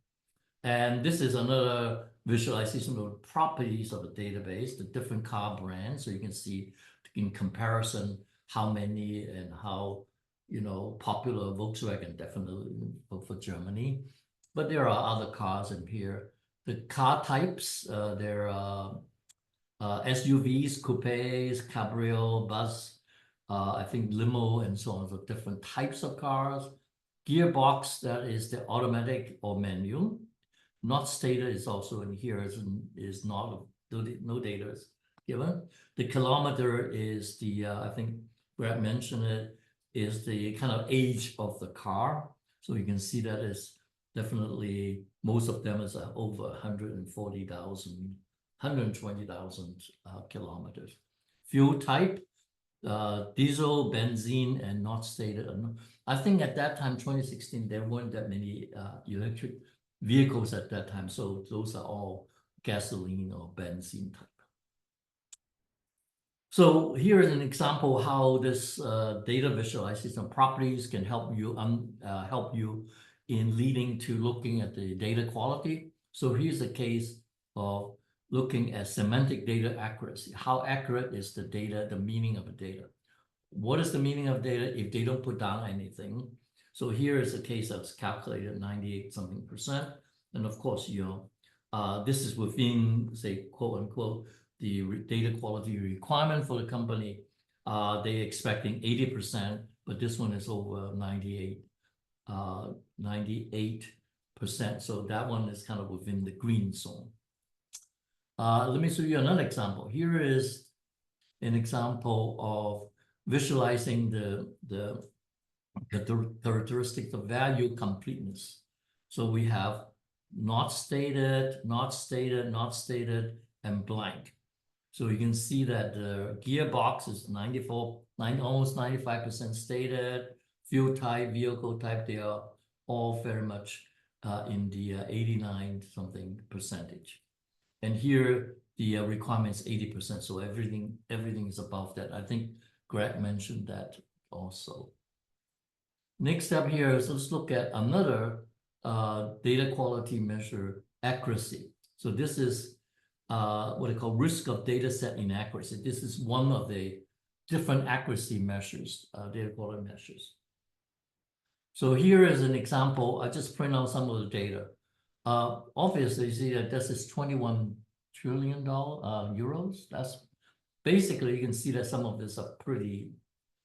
And this is another visualization of the properties of the database, the different car brands. So you can see in comparison how many and how popular Volkswagen definitely for Germany. But there are other cars in here. The car types, there are SUVs, coupes, cabriole, bus, I think limo, and so on. So different types of cars. Gearbox, that is the automatic or manual. Not stated is also in here, is not, no data is given. The kilometer is the, I think Brad mentioned it, is the kind of age of the car. So you can see that is definitely, most of them is over 140,000, 120,000 kilometers. Fuel type, diesel, benzene, and not stated. I think at that time, 2016, there weren't that many electric vehicles at that time. So those are all gasoline or benzene type. So here is an example how this data visualization properties can help you in leading to looking at the data quality. So here's a case of looking at semantic data accuracy. How accurate is the data, the meaning of the data? What is the meaning of data if they don't put down anything? So here is a case that's calculated 98-something%. And of course, this is within, say, quote unquote, the data quality requirement for the company. They're expecting 80%, but this one is over 98%. So that one is kind of within the green zone. Let me show you another example. Here is an example of visualizing the characteristic of value completeness. So we have not stated, not stated, not stated, and blank. So you can see that the gearbox is almost 95% stated. Fuel type, vehicle type, they are all very much in the 89-something%. And here the requirement is 80%. So everything is above that. I think Greg mentioned that also. Next step here is let's look at another data quality measure, accuracy. So this is what they call risk of data set inaccuracy. This is one of the different accuracy measures, data quality measures. So here is an example. I just print out some of the data. Obviously, you see that this is 21 trillion euros. That's basically, you can see that some of this are pretty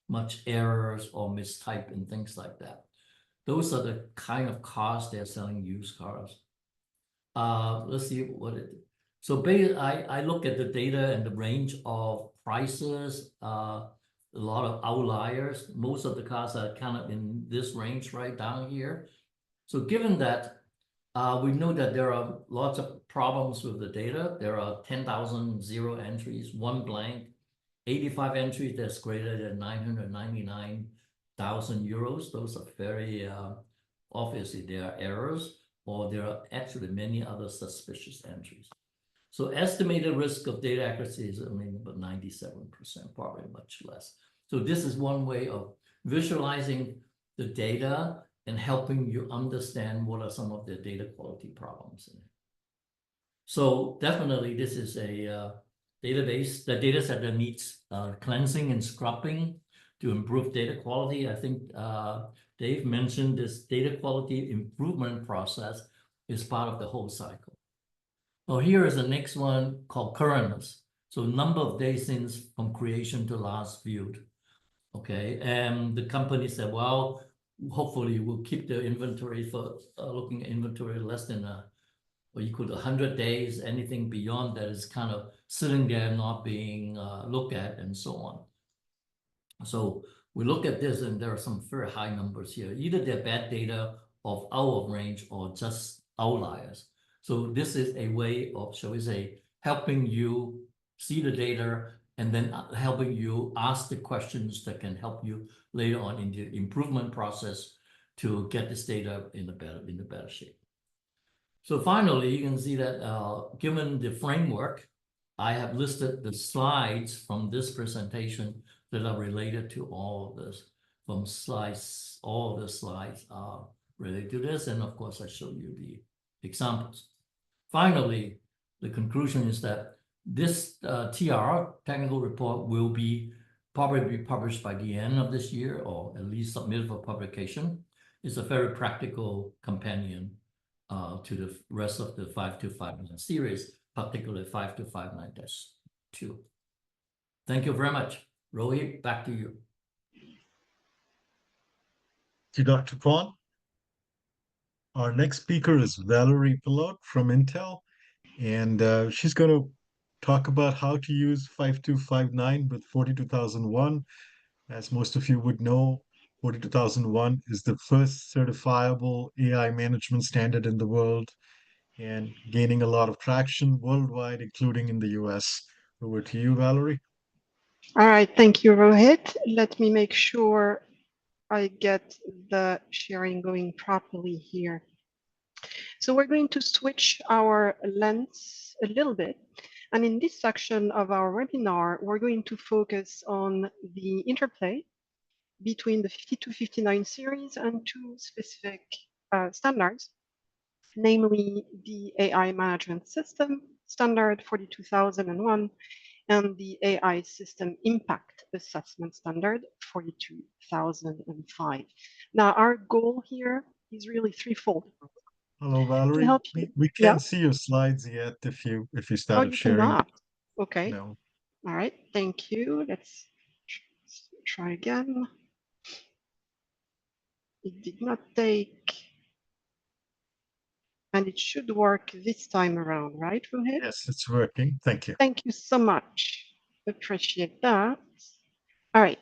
much errors or mistype and things like that. Those are the kind of cars they're selling, used cars. Let's see what it. So basically, I look at the data and the range of prices. A lot of outliers. Most of the cars are kind of in this range right down here. So given that, we know that there are lots of problems with the data. There are 10,000 zero entries, one blank, 85 entries that's greater than 999,000 euros. Those are very, obviously there are errors, or there are actually many other suspicious entries. So estimated risk of data accuracy is only about 97%, probably much less. So this is one way of visualizing the data and helping you understand what are some of the data quality problems in it. So definitely this is a database, the data set that needs cleansing and scrubbing to improve data quality. I think Dave mentioned this data quality improvement process is part of the whole cycle. Well, here is the next one called currentness. So number of days since from creation to last viewed. Okay, and the company said, well, hopefully we'll keep the inventory for looking at inventory less than or equal to 100 days. Anything beyond that is kind of sitting there not being looked at and so on. So we look at this and there are some very high numbers here. Either they're bad data of out of range or just outliers. So this is a way of, shall we say, helping you see the data and then helping you ask the questions that can help you later on in the improvement process to get this data in a better shape. So finally, you can see that given the framework, I have listed the slides from this presentation that are related to all of this. From slides, all of the slides are related to this, and of course, I show you the examples. Finally, the conclusion is that this TR, technical report, will probably be published by the end of this year, or at least submitted for publication. It's a very practical companion to the rest of the 5259 series, particularly 5259-2. Thank you very much. Rohit, back to you. Thank you, Dr. Kwan. Our next speaker is Valerie Pilot from Intel, and she's going to talk about how to use 5259 with 42001. As most of you would know, 42001 is the first certifiable AI management standard in the world and gaining a lot of traction worldwide, including in the US. Over to you, Valerie. All right, thank you, Rohit. Let me make sure I get the sharing going properly here. So we're going to switch our lens a little bit. And in this section of our webinar, we're going to focus on the interplay between the 5259 series and two specific standards, namely the AI Management System Standard 42001 and the AI System Impact Assessment Standard 42005. Now, our goal here is really threefold. Hello, Valerie. We can't see your slides yet if you started sharing. Cannot. Okay. No. All right. Thank you. Let's try again. It did not take, and it should work this time around, right, Rohit? Yes, it's working. Thank you. Thank you so much. Appreciate that. All right.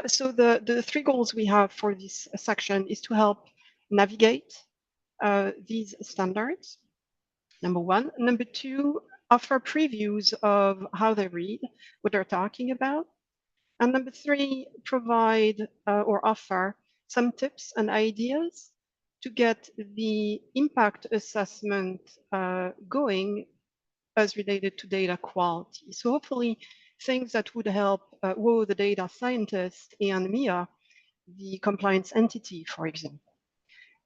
So the three goals we have for this section is to help navigate these standards, number one. Number two, offer previews of how they read, what they're talking about. And number three, provide or offer some tips and ideas to get the impact assessment going as related to data quality. So hopefully things that would help Wo, the data scientist, and Mia, the compliance entity, for example.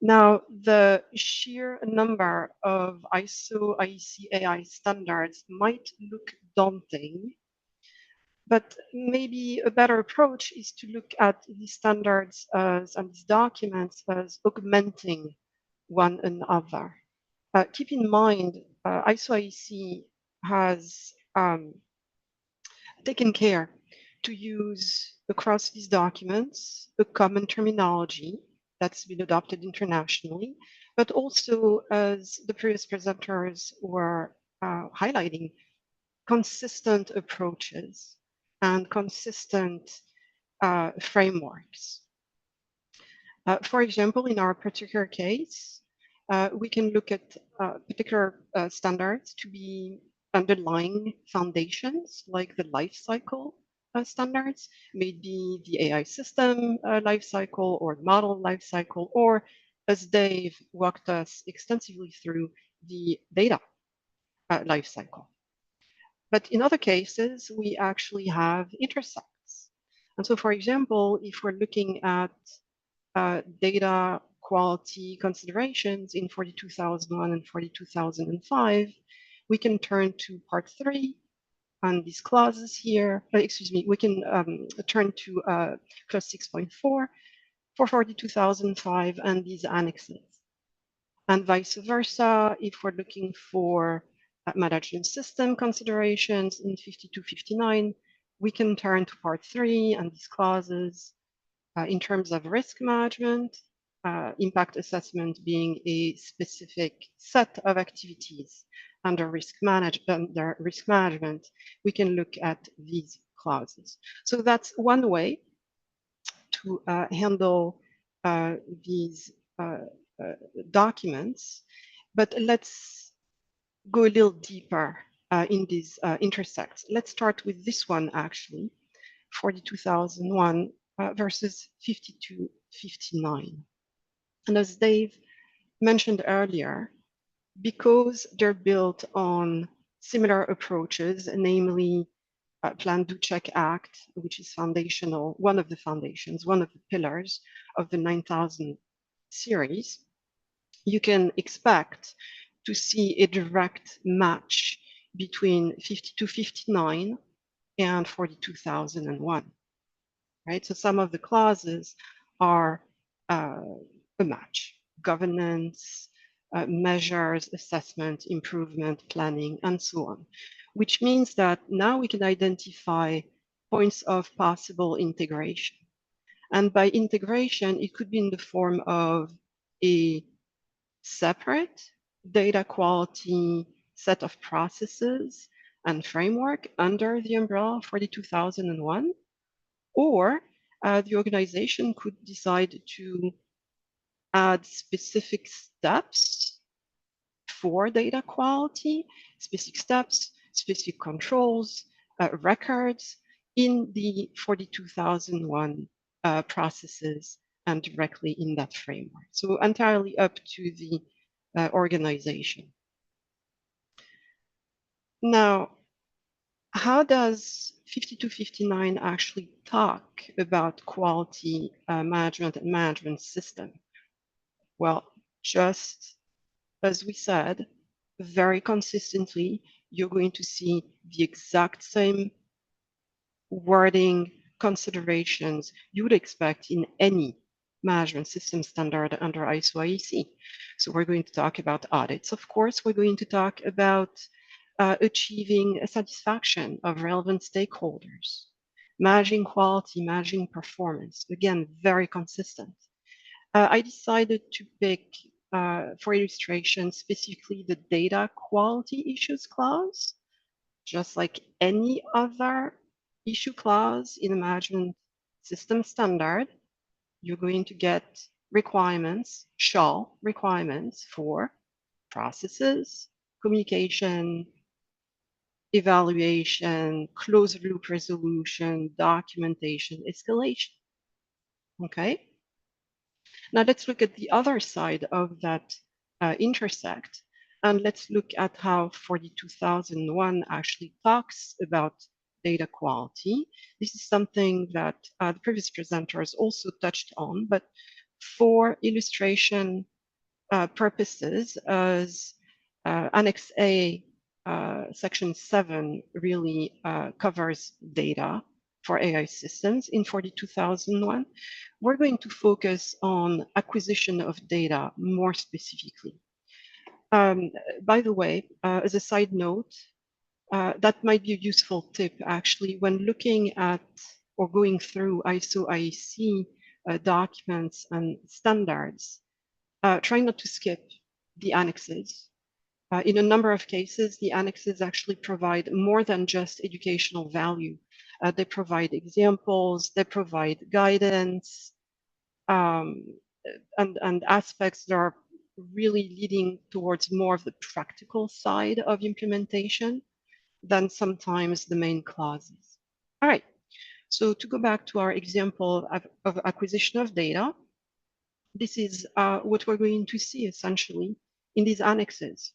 Now, the sheer number of ISO/IEC AI standards might look daunting, but maybe a better approach is to look at these standards and these documents as augmenting one another. Keep in mind, ISO/IEC has taken care to use across these documents a common terminology that's been adopted internationally, but also, as the previous presenters were highlighting, consistent approaches and consistent frameworks. For example, in our particular case, we can look at particular standards to be underlying foundations, like the life cycle standards, maybe the AI system life cycle or model life cycle, or as Dave walked us extensively through, the data life cycle. But in other cases, we actually have intersects. And so, for example, if we're looking at data quality considerations in 42001 and 42005, we can turn to Part 3 and these clauses here. Excuse me, we can turn to clause 6.4 for 42005 and these annexes. And vice versa, if we're looking for management system considerations in 5259, we can turn to Part 3 and these clauses. In terms of risk management, impact assessment being a specific set of activities under risk management, we can look at these clauses. So that's one way to handle these documents. But let's go a little deeper in these intersects. Let's start with this one, actually, 42001 versus 5259. And as Dave mentioned earlier, because they're built on similar approaches, namely Plan, Do, Check, Act, which is foundational, one of the foundations, one of the pillars of the 9000 series, you can expect to see a direct match between 5259 and 42001. Right? So some of the clauses are a match: governance, measures, assessment, improvement, planning, and so on, which means that now we can identify points of possible integration. And by integration, it could be in the form of a separate data quality set of processes and framework under the umbrella of 42001, or the organization could decide to add specific steps for data quality, specific steps, specific controls, records in the 42001 processes and directly in that framework. So entirely up to the organization. Now, how does 5259 actually talk about quality management and management system? Well, just as we said, very consistently, you're going to see the exact same wording considerations you would expect in any management system standard under ISO/IEC. So we're going to talk about audits, of course. We're going to talk about achieving a satisfaction of relevant stakeholders, managing quality, managing performance. Again, very consistent. I decided to pick, for illustration, specifically the data quality issues clause. Just like any other issue clause in a management system standard, you're going to get requirements, shall requirements for processes, communication, evaluation, closed loop resolution, documentation, escalation. Okay. Now let's look at the other side of that intersect, and let's look at how 42001 actually talks about data quality. This is something that the previous presenters also touched on, but for illustration purposes, as Annex A, Section 7 really covers data for AI systems in 42001, we're going to focus on acquisition of data more specifically. By the way, as a side note, that might be a useful tip actually when looking at or going through ISO/IEC documents and standards. Try not to skip the annexes. In a number of cases, the annexes actually provide more than just educational value. They provide examples, they provide guidance, and aspects that are really leading towards more of the practical side of implementation than sometimes the main clauses. All right, so to go back to our example of acquisition of data, this is what we're going to see essentially in these annexes.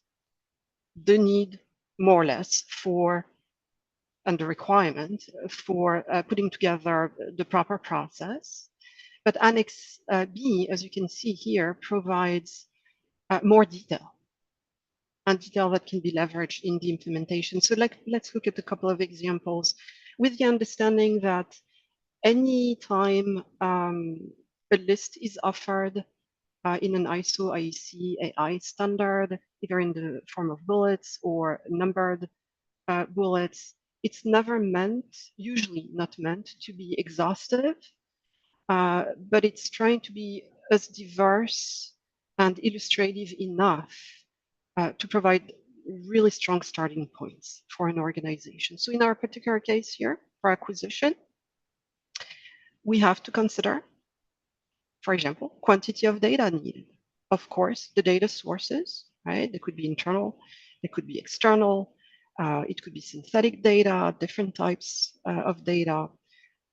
The need, more or less, for, and the requirement for putting together the proper process. But Annex B, as you can see here, provides more detail and detail that can be leveraged in the implementation. So let's look at a couple of examples with the understanding that any time a list is offered in an ISO/IEC AI standard, either in the form of bullets or numbered bullets, it's never meant, usually not meant, to be exhaustive, but it's trying to be as diverse and illustrative enough to provide really strong starting points for an organization. So in our particular case here, for acquisition, we have to consider, for example, quantity of data needed. Of course, the data sources, right? They could be internal, they could be external, it could be synthetic data, different types of data,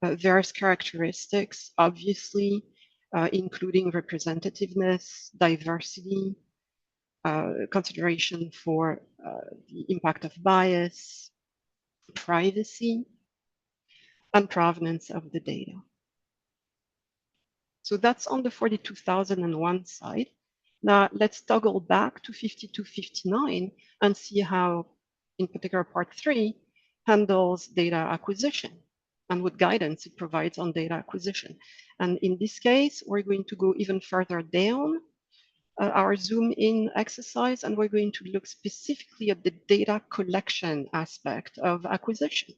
various characteristics, obviously, including representativeness, diversity, consideration for the impact of bias, privacy, and provenance of the data. So that's on the 42001 side. Now let's toggle back to 5259 and see how, in particular, Part 3 handles data acquisition and what guidance it provides on data acquisition. And in this case, we're going to go even further down our zoom in exercise, and we're going to look specifically at the data collection aspect of acquisition.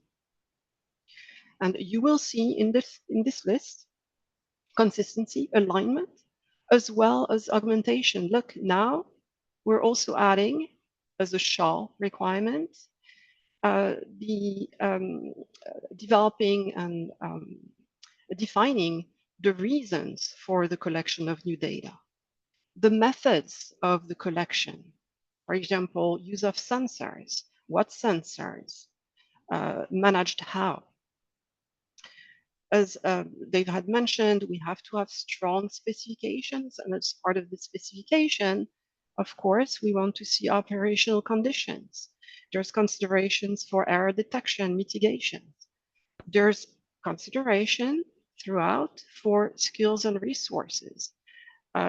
And you will see in this list consistency, alignment, as well as augmentation. Look, now we're also adding as a shall requirement the developing and defining the reasons for the collection of new data, the methods of the collection, for example, use of sensors, what sensors, managed how. As Dave had mentioned, we have to have strong specifications, and as part of the specification, of course, we want to see operational conditions. There's considerations for error detection, mitigation. There's consideration throughout for skills and resources.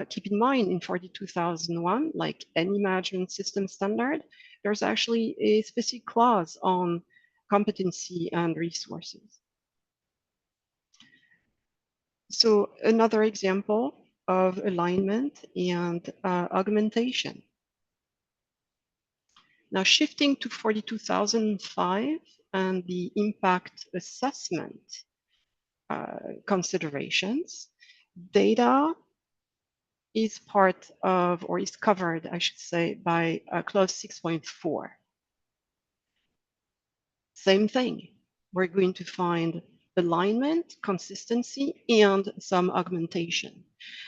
Keep in mind, in 42001, like any management system standard, there's actually a specific clause on competency and resources. So another example of alignment and augmentation. Now shifting to 42005 and the impact assessment considerations, data is part of, or is covered, I should say, by clause 6.4. Same thing, we're going to find alignment, consistency, and some augmentation.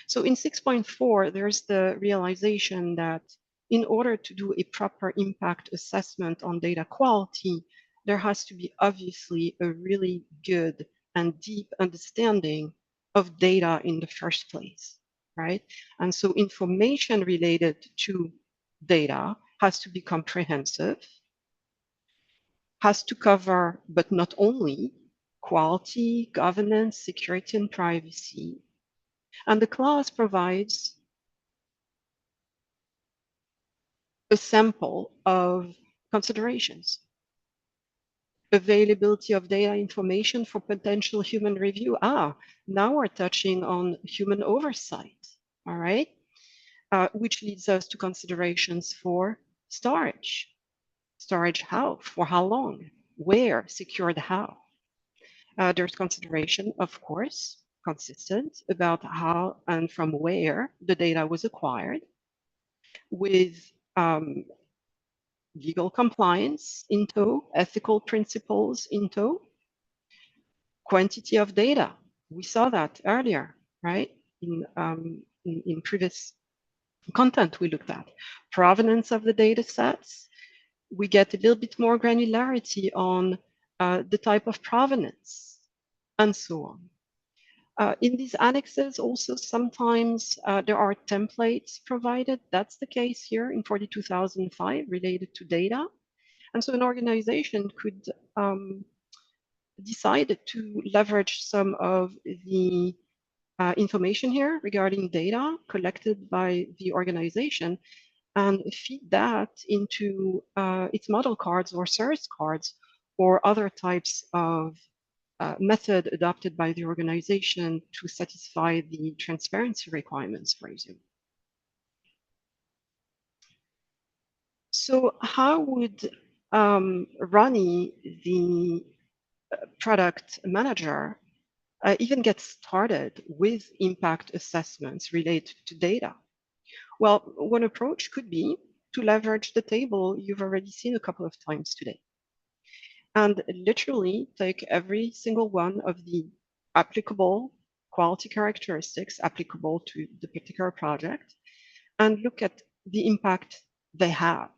So in 6.4, there's the realization that in order to do a proper impact assessment on data quality, there has to be obviously a really good and deep understanding of data in the first place, right? And so information related to data has to be comprehensive, has to cover, but not only, quality, governance, security, and privacy, And the clause provides a sample of considerations. Availability of data information for potential human review. Now we're touching on human oversight, all right? Which leads us to considerations for storage. Storage how? For how long? Where? Secured how? There's consideration, of course, consistent about how and from where the data was acquired, with legal compliance in tow, ethical principles in tow, quantity of data. We saw that earlier, right? In previous content we looked at. Provenance of the data sets. We get a little bit more granularity on the type of provenance and so on. In these annexes also sometimes there are templates provided. That's the case here in 42005 related to data. And so an organization could decide to leverage some of the information here regarding data collected by the organization and feed that into its model cards or service cards or other types of method adopted by the organization to satisfy the transparency requirements, for example. So how would Ronnie, the product manager, even get started with impact assessments related to data? Well, one approach could be to leverage the table you've already seen a couple of times today, and literally take every single one of the applicable quality characteristics applicable to the particular project and look at the impact they have.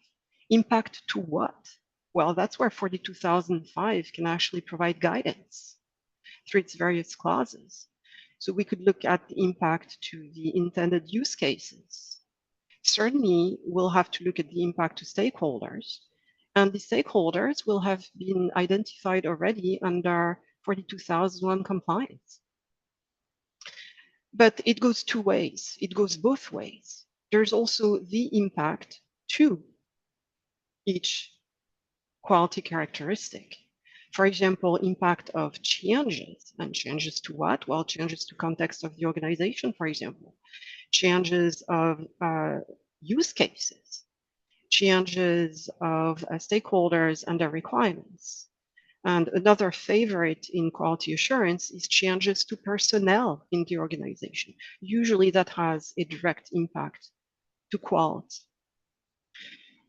Impact to what? Well, that's where 42005 can actually provide guidance through its various clauses. So we could look at the impact to the intended use cases. Certainly, we'll have to look at the impact to stakeholders, and the stakeholders will have been identified already under 42001 compliance. But it goes two ways. It goes both ways. There's also the impact to each quality characteristic. For example, impact of changes. And changes to what? Well, changes to context of the organization, for example. Changes of use cases. Changes of stakeholders and their requirements. And another favorite in quality assurance is changes to personnel in the organization. Usually that has a direct impact to quality.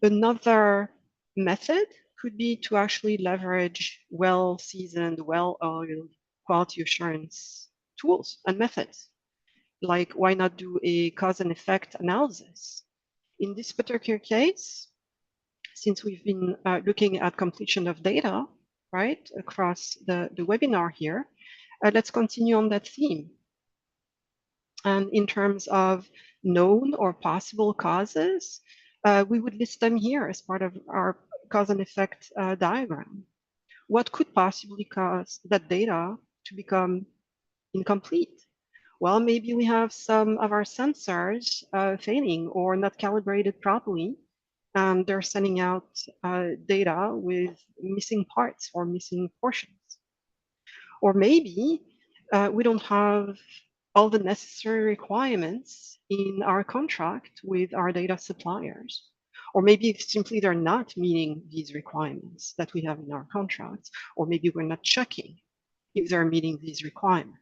Another method could be to actually leverage well-seasoned, well-oiled quality assurance tools and methods. Like, why not do a cause and effect analysis? In this particular case, since we've been looking at completion of data, right, across the webinar here, let's continue on that theme. And in terms of known or possible causes, we would list them here as part of our cause and effect diagram. What could possibly cause that data to become incomplete? Well, maybe we have some of our sensors failing or not calibrated properly, and they're sending out data with missing parts or missing portions. Or maybe we don't have all the necessary requirements in our contract with our data suppliers. Or maybe simply they're not meeting these requirements that we have in our contracts, or maybe we're not checking if they're meeting these requirements.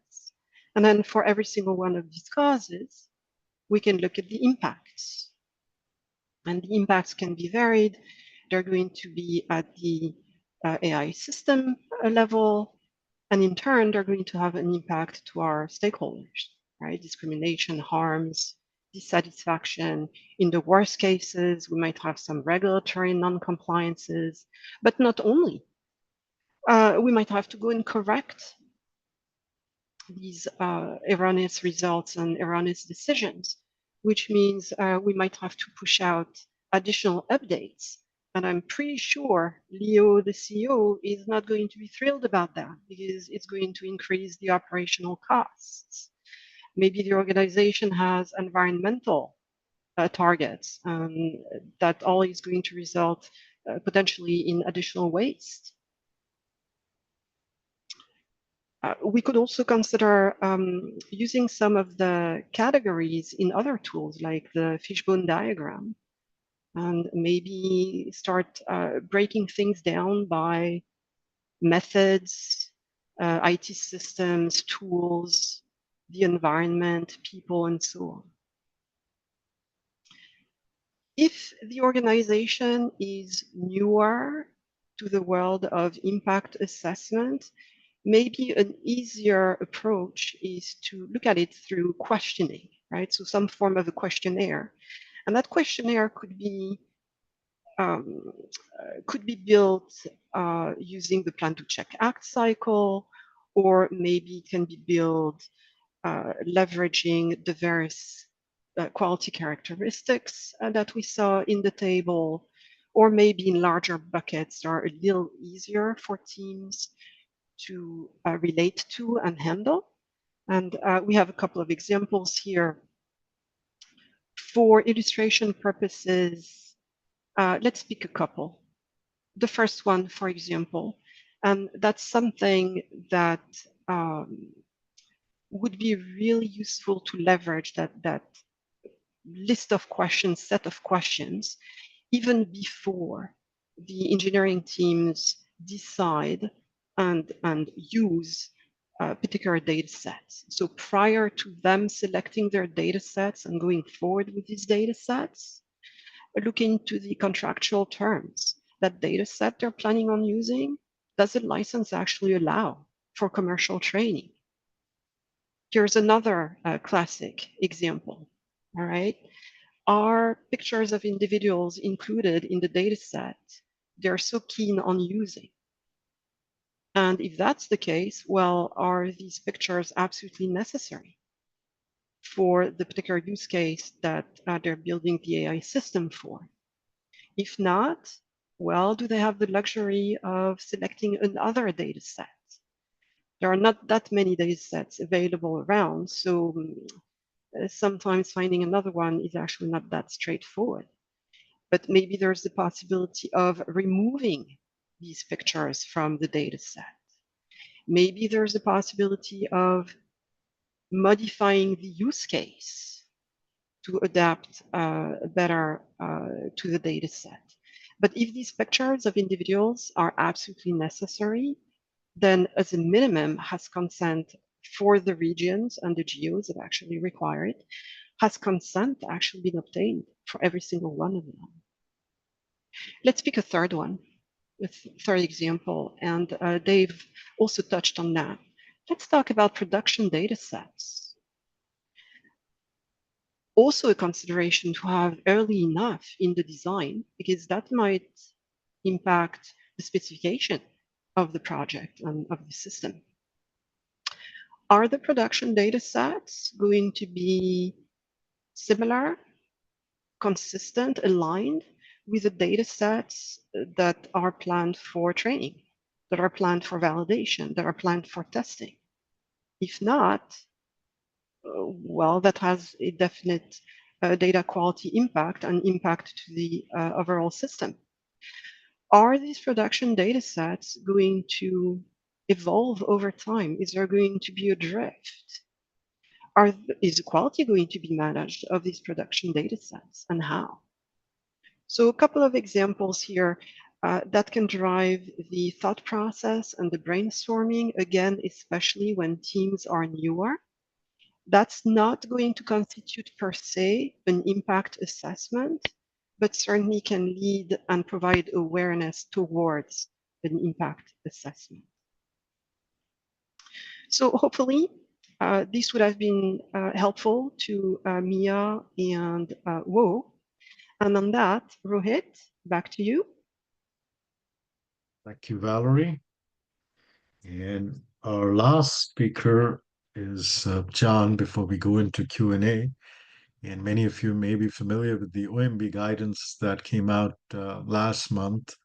And then for every single one of these causes, we can look at the impacts. And the impacts can be varied. They're going to be at the AI system level, and in turn, they're going to have an impact to our stakeholders, right? Discrimination, harms, dissatisfaction. In the worst cases, we might have some regulatory non-compliances, but not only. We might have to go and correct these erroneous results and erroneous decisions, which means we might have to push out additional updates. And I'm pretty sure Leo, the CEO, is not going to be thrilled about that because it's going to increase the operational costs. Maybe the organization has environmental targets, that all is going to result potentially in additional waste. We could also consider using some of the categories in other tools like the fishbone diagram, and maybe start breaking things down by methods, IT systems, tools, the environment, people, and so on. If the organization is newer to the world of impact assessment, maybe an easier approach is to look at it through questioning, right? So some form of a questionnaire. And that questionnaire could be built using the Plan to Check Act cycle, or maybe it can be built leveraging the various quality characteristics that we saw in the table, or maybe in larger buckets that are a little easier for teams to relate to and handle. And we have a couple of examples here. For illustration purposes, let's pick a couple. The first one, for example, and that's something that would be really useful to leverage that list of questions, set of questions, even before the engineering teams decide and use particular data sets. So prior to them selecting their data sets and going forward with these data sets, look into the contractual terms. That data set they're planning on using, does the license actually allow for commercial training? Here's another classic example, all right? Are pictures of individuals included in the data set they're so keen on using? And if that's the case, well, are these pictures absolutely necessary for the particular use case that they're building the AI system for? If not, well, do they have the luxury of selecting another data set? There are not that many data sets available around, so sometimes finding another one is actually not that straightforward. But maybe there's the possibility of removing these pictures from the data set. Maybe there's a possibility of modifying the use case to adapt better to the data set. But if these pictures of individuals are absolutely necessary, then as a minimum has consent for the regions and the geos that actually require it, has consent actually been obtained for every single one of them. Let's pick a third one, a third example, and Dave also touched on that. Let's talk about production data sets. Also a consideration to have early enough in the design, because that might impact the specification of the project and of the system. Are the production data sets going to be similar, consistent, aligned with the data sets that are planned for training, that are planned for validation, that are planned for testing? If not, well, that has a definite data quality impact and impact to the overall system. Are these production data sets going to evolve over time? Is there going to be a drift? Is the quality going to be managed of these production data sets, and how? So a couple of examples here that can drive the thought process and the brainstorming, again, especially when teams are newer. That's not going to constitute per se an impact assessment, but certainly can lead and provide awareness towards an impact assessment. So hopefully this would have been helpful to Mia and Wo. And on that, Rohit, back to you. Thank you, Valerie. And our last speaker is John, before we go into Q&A. And many of you may be familiar with the OMB guidance that came out last month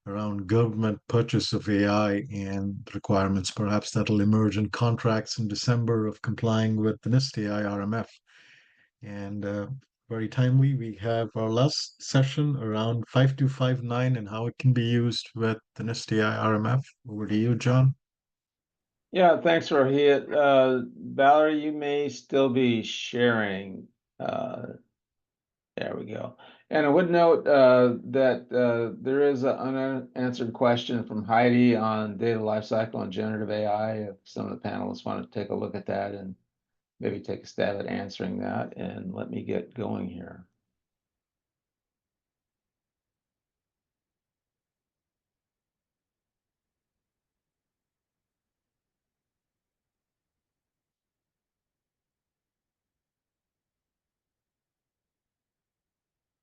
around government purchase of AI and requirements perhaps that'll emerge in contracts in December of complying with the NIST AI RMF. And very timely, we have our last session around 5259 and how it can be used with the NIST AI RMF. Over to you, John. Yeah, thanks, Rohit. Valerie, you may still be sharing. There we go. And I would note that there is an unanswered question from Heidi on data lifecycle and generative AI. If some of the panelists want to take a look at that and maybe take a stab at answering that, and let me get going here.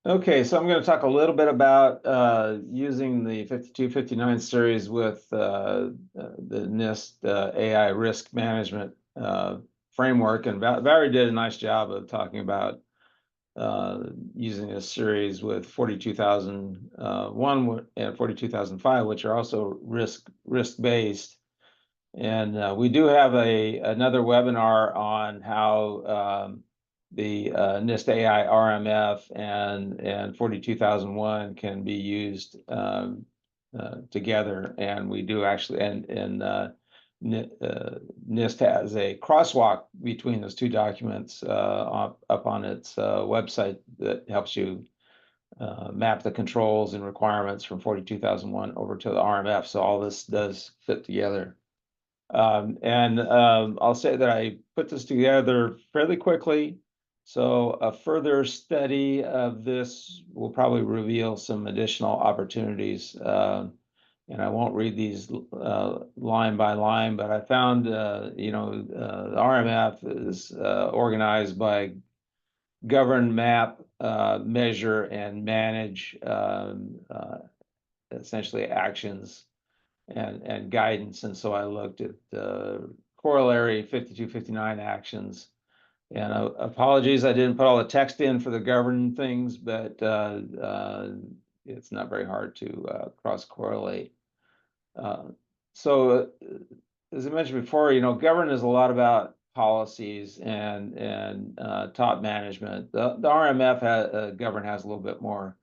Okay, so I'm going to talk a little bit about using the 5259 series with the NIST AI risk management framework. And Valerie did a nice job of talking about using this series with 42001 and 42005, which are also risk-based. And we do have another webinar on how the NIST AI RMF and 42001 can be used together. And we do actually, NIST has a crosswalk between those two documents up on its website that helps you map the controls and requirements from 42001 over to the RMF. So all this does fit together. I'll say that I put this together fairly quickly. So a further study of this will probably reveal some additional opportunities. And I won't read these line by line, but I found, the RMF is organized by govern, map, measure, and manage essentially actions and guidance. And so I looked at the corollary 5259 actions. And apologies, I didn't put all the text in for the govern things, but it's not very hard to cross-correlate. So as I mentioned before, govern is a lot about policies and top management. The RMF govern has a little bit more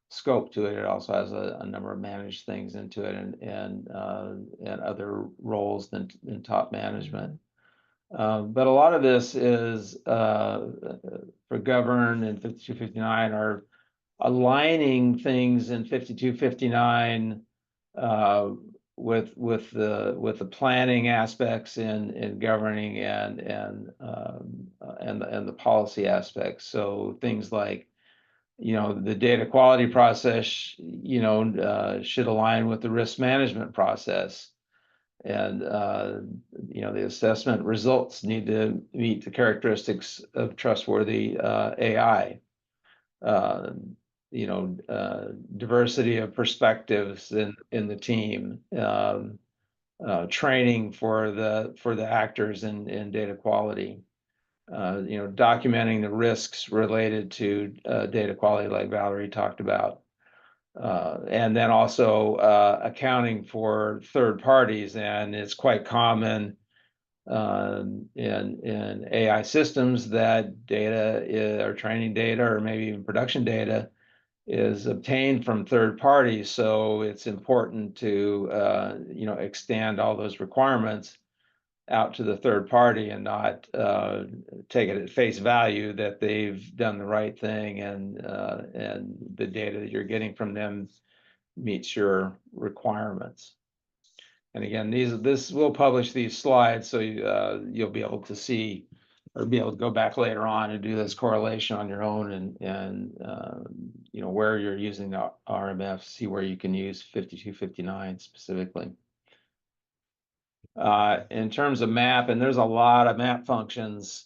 scope to it. It also has a number of managed things into it and other roles than top management. But a lot of this is for govern and 5259 are aligning things in 5259 with the planning aspects in governing and the policy aspects. So things like the data quality process should align with the risk management process. And the assessment results need to meet the characteristics of trustworthy AI. Diversity of perspectives in the team, training for the actors in data quality, documenting the risks related to data quality, like Valerie talked about. And then also accounting for third parties. And it's quite common in AI systems that data or training data or maybe even production data is obtained from third parties. So it's important to extend all those requirements out to the third party and not take it at face value that they've done the right thing and the data that you're getting from them meets your requirements. And again, we'll publish these slides so you'll be able to see or be able to go back later on and do this correlation on your own and where you're using the RMF, see where you can use 5259 specifically. In terms of map, and there's a lot of map functions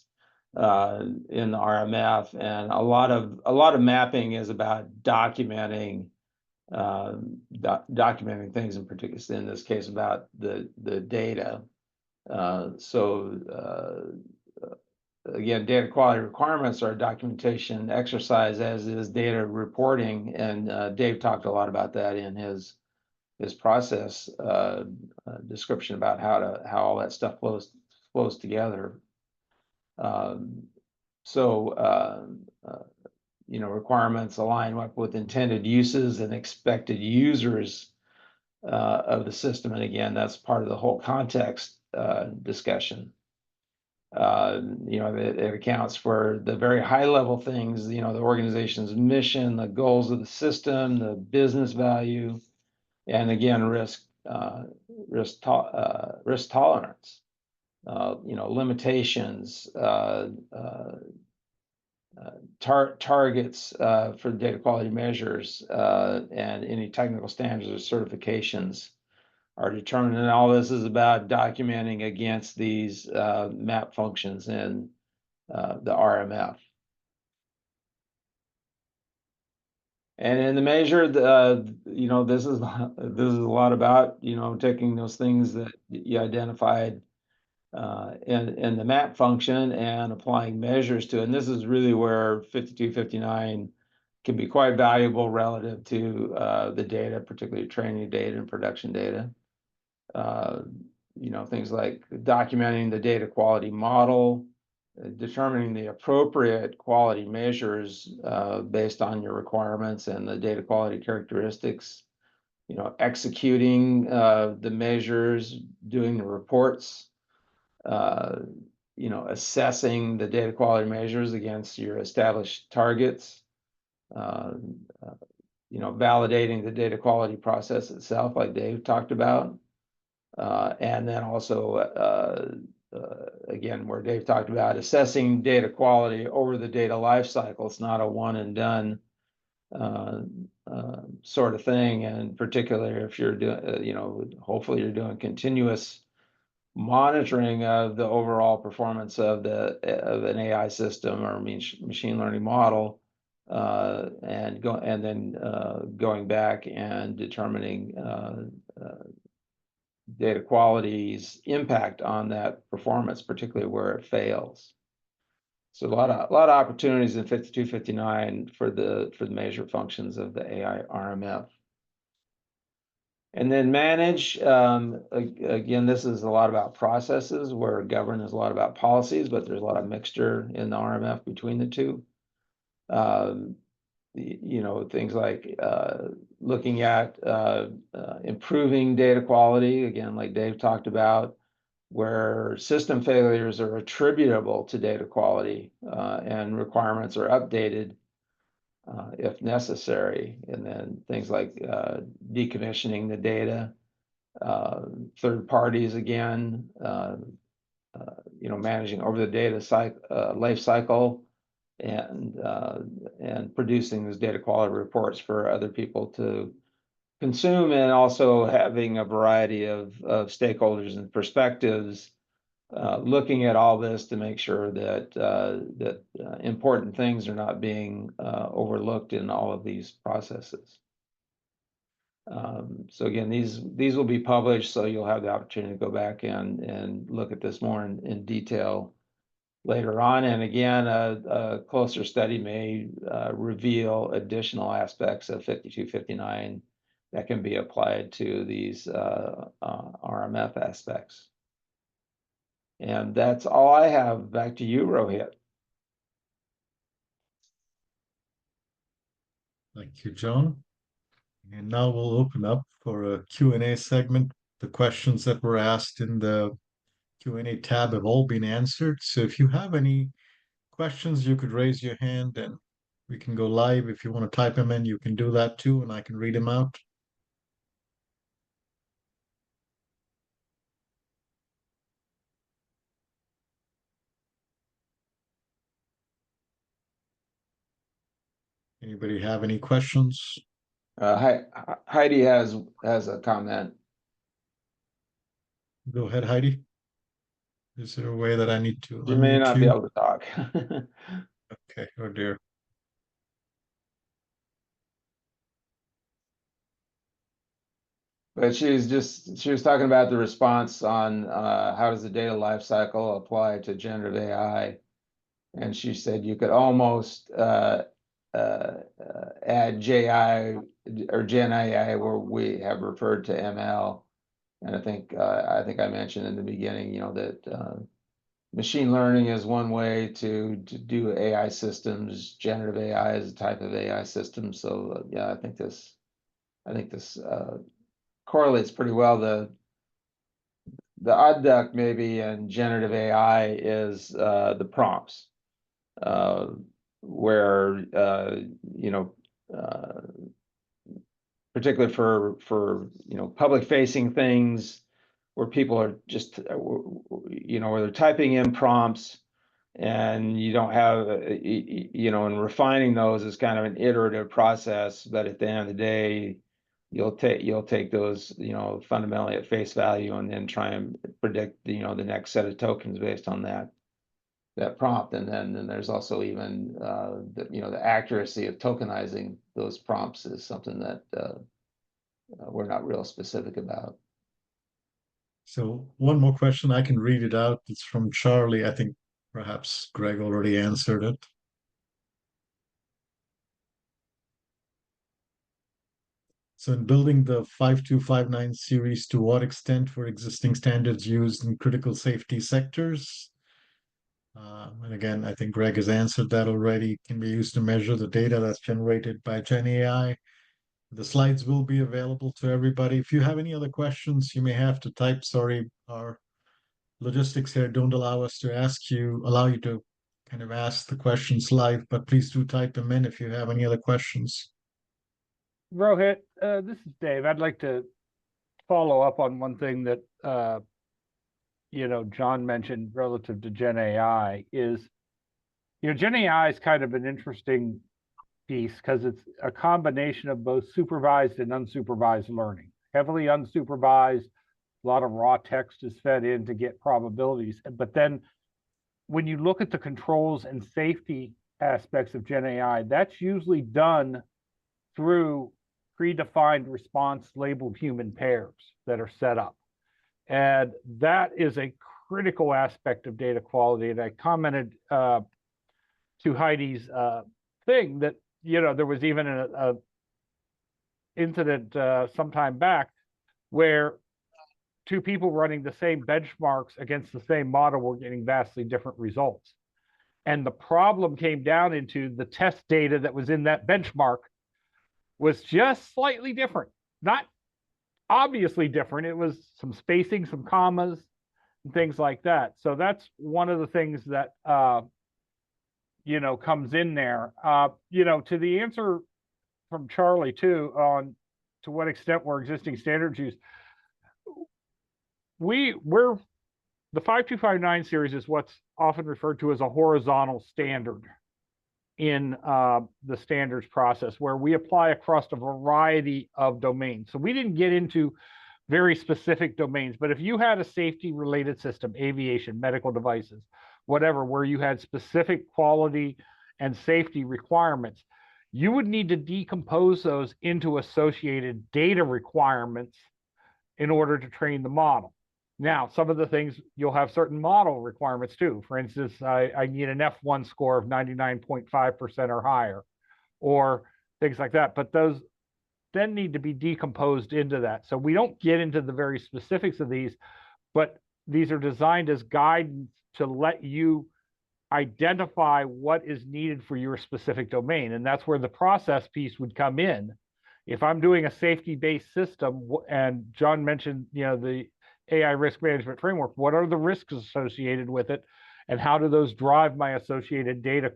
in the RMF, and a lot of mapping is about documenting things, in particular in this case about the data. Again, data quality requirements are a documentation exercise, as is data reporting, and Dave talked a lot about that in his process description about how all that stuff flows together. You know, requirements align up with intended uses and expected users of the system. And again, that's part of the whole context discussion. You know, it accounts for the very high level things, you know, the organization's mission, the goals of the system, the business value, and again, risk tolerance, you know, limitations, targets for data quality measures, and any technical standards or certifications are determined. And all this is about documenting against these map functions in the RMF. And in the measure, you know, this is a lot about, you know, taking those things that you identified in the map function and applying measures to it. And this is really where 5259 can be quite valuable relative to the data, particularly training data and production data. You know, things like documenting the data quality model, determining the appropriate quality measures based on your requirements and the data quality characteristics, you know, executing the measures, doing the reports, you know, assessing the data quality measures against your established targets, you know, validating the data quality process itself, like Dave talked about. And then also, again, where Dave talked about assessing data quality over the data life cycle. It's not a one and done sort of thing. And particularly if you're doing, you know, hopefully you're doing continuous monitoring of the overall performance of an AI system or machine learning model, and then going back and determining data quality's impact on that performance, particularly where it fails. So a lot of opportunities in 5259 for the measure functions of the AI RMF. And then manage, again, this is a lot about processes, where govern is a lot about policies, but there's a lot of mixture in the RMF between the two. You know, things like looking at improving data quality, again, like Dave talked about, where system failures are attributable to data quality and requirements are updated if necessary. And then things like decommissioning the data, third parties, again, you know, managing over the data life cycle, and producing those data quality reports for other people to consume, and also having a variety of stakeholders and perspectives looking at all this to make sure that important things are not being overlooked in all of these processes. So again, these will be published, so you'll have the opportunity to go back and look at this more in detail later on. And again, a closer study may reveal additional aspects of 5259 that can be applied to these RMF aspects. And that's all I have. Back to you, Rohit. Thank you, John. And now we'll open up for a Q&A segment. The questions that were asked in the Q&A tab have all been answered. So if you have any questions, you could raise your hand and we can go live. If you want to type them in, you can do that too, and I can read them out. Anybody have any questions? Heidi has a comment. Go ahead, Heidi. Is there a way that I need to You may unmute not you? be able to talk. Okay, oh dear. But she was talking about the response on how does the data lifecycle apply to generative AI, and she said you could almost add or Gen AI, where we have referred to ML. And I think I mentioned in the beginning, that machine learning is one way to do AI systems. Generative AI is a type of AI system. So yeah, I think this correlates pretty well. The odd duck maybe in generative AI is the prompts, where particularly for public facing things, where people are just where they're typing in prompts, and you don't have and refining those is kind of an iterative process, but at the end of the day, you'll take those fundamentally at face value, and then try and predict the next set of tokens based on that prompt. And then there's also even the accuracy of tokenizing those prompts is something that we're not real specific about. So one more question, I can read it out. It's from Charlie. I think perhaps Greg already answered it. So in building the 5259 series, to what extent were existing standards used in critical safety sectors? And again, I think Greg has answered that already. Can be used to measure the data that's generated by Gen AI. The slides will be available to everybody. If you have any other questions, you may have to type. Sorry, our logistics here don't allow you to kind of ask the questions live, but please do type them in if you have any other questions. Rohit, this is Dave. I'd like to follow up on one thing that John mentioned relative to Gen AI is, Gen AI is kind of an interesting piece because it's a combination of both supervised and unsupervised learning. Heavily unsupervised, a lot of raw text is fed in to get probabilities. But then when you look at the controls and safety aspects of Gen AI, that's usually done through predefined response labeled human pairs that are set up. And that is a critical aspect of data quality. And I commented to Heidi's thing that, there was even a incident some time back where two people running the same benchmarks against the same model were getting vastly different results. And the problem came down into the test data that was in that benchmark was just slightly different, not obviously different. It was some spacing, some commas, and things like that. So that's one of the things that, comes in there. To the answer from Charlie too, on to what extent were existing standards used, we're the 5259 series is what's often referred to as a horizontal standard in the standards process, where we apply across a variety of domains. So we didn't get into very specific domains, but if you had a safety related system, aviation, medical devices, whatever, where you had specific quality and safety requirements, you would need to decompose those into associated data requirements in order to train the model. Now, some of the things, you'll have certain model requirements too. For instance, I need an F1 score of 99.5% or higher, or things like that. But those then need to be decomposed into that. So we don't get into the very specifics of these, but these are designed as guidance to let you identify what is needed for your specific domain. And that's where the process piece would come in. If I'm doing a safety-based system, and John mentioned, the AI risk management framework, what are the risks associated with it, and how do those drive my associated data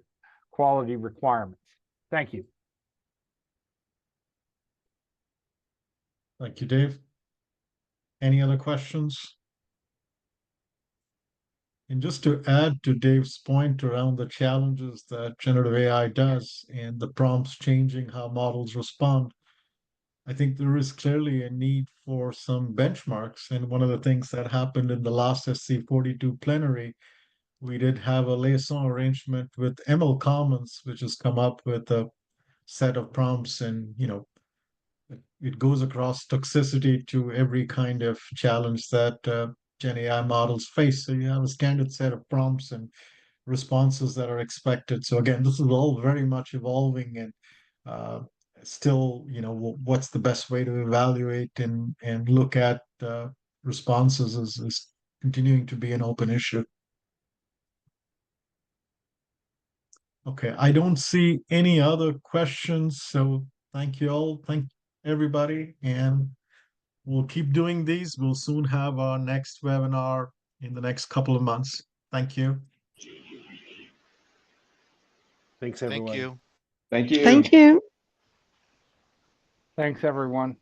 quality requirements? Thank you. Thank you, Dave. Any other questions? And just to add to Dave's point around the challenges that generative AI does and the prompts changing how models respond, I think there is clearly a need for some benchmarks. And one of the things that happened in the last SC42 plenary, we did have a liaison arrangement with ML Commons, which has come up with a set of prompts, and it goes across toxicity to every kind of challenge that Gen AI models face. So you have a standard set of prompts and responses that are expected. So again, this is all very much evolving, and still, what's the best way to evaluate and look at responses is continuing to be an open issue. Okay, I don't see any other questions, so thank you all. Thank everybody, and we'll keep doing these. We'll soon have our next webinar in the next couple of months. Thank you. Thanks, everyone. Thank you. Thank you. Thank you. Thanks, everyone.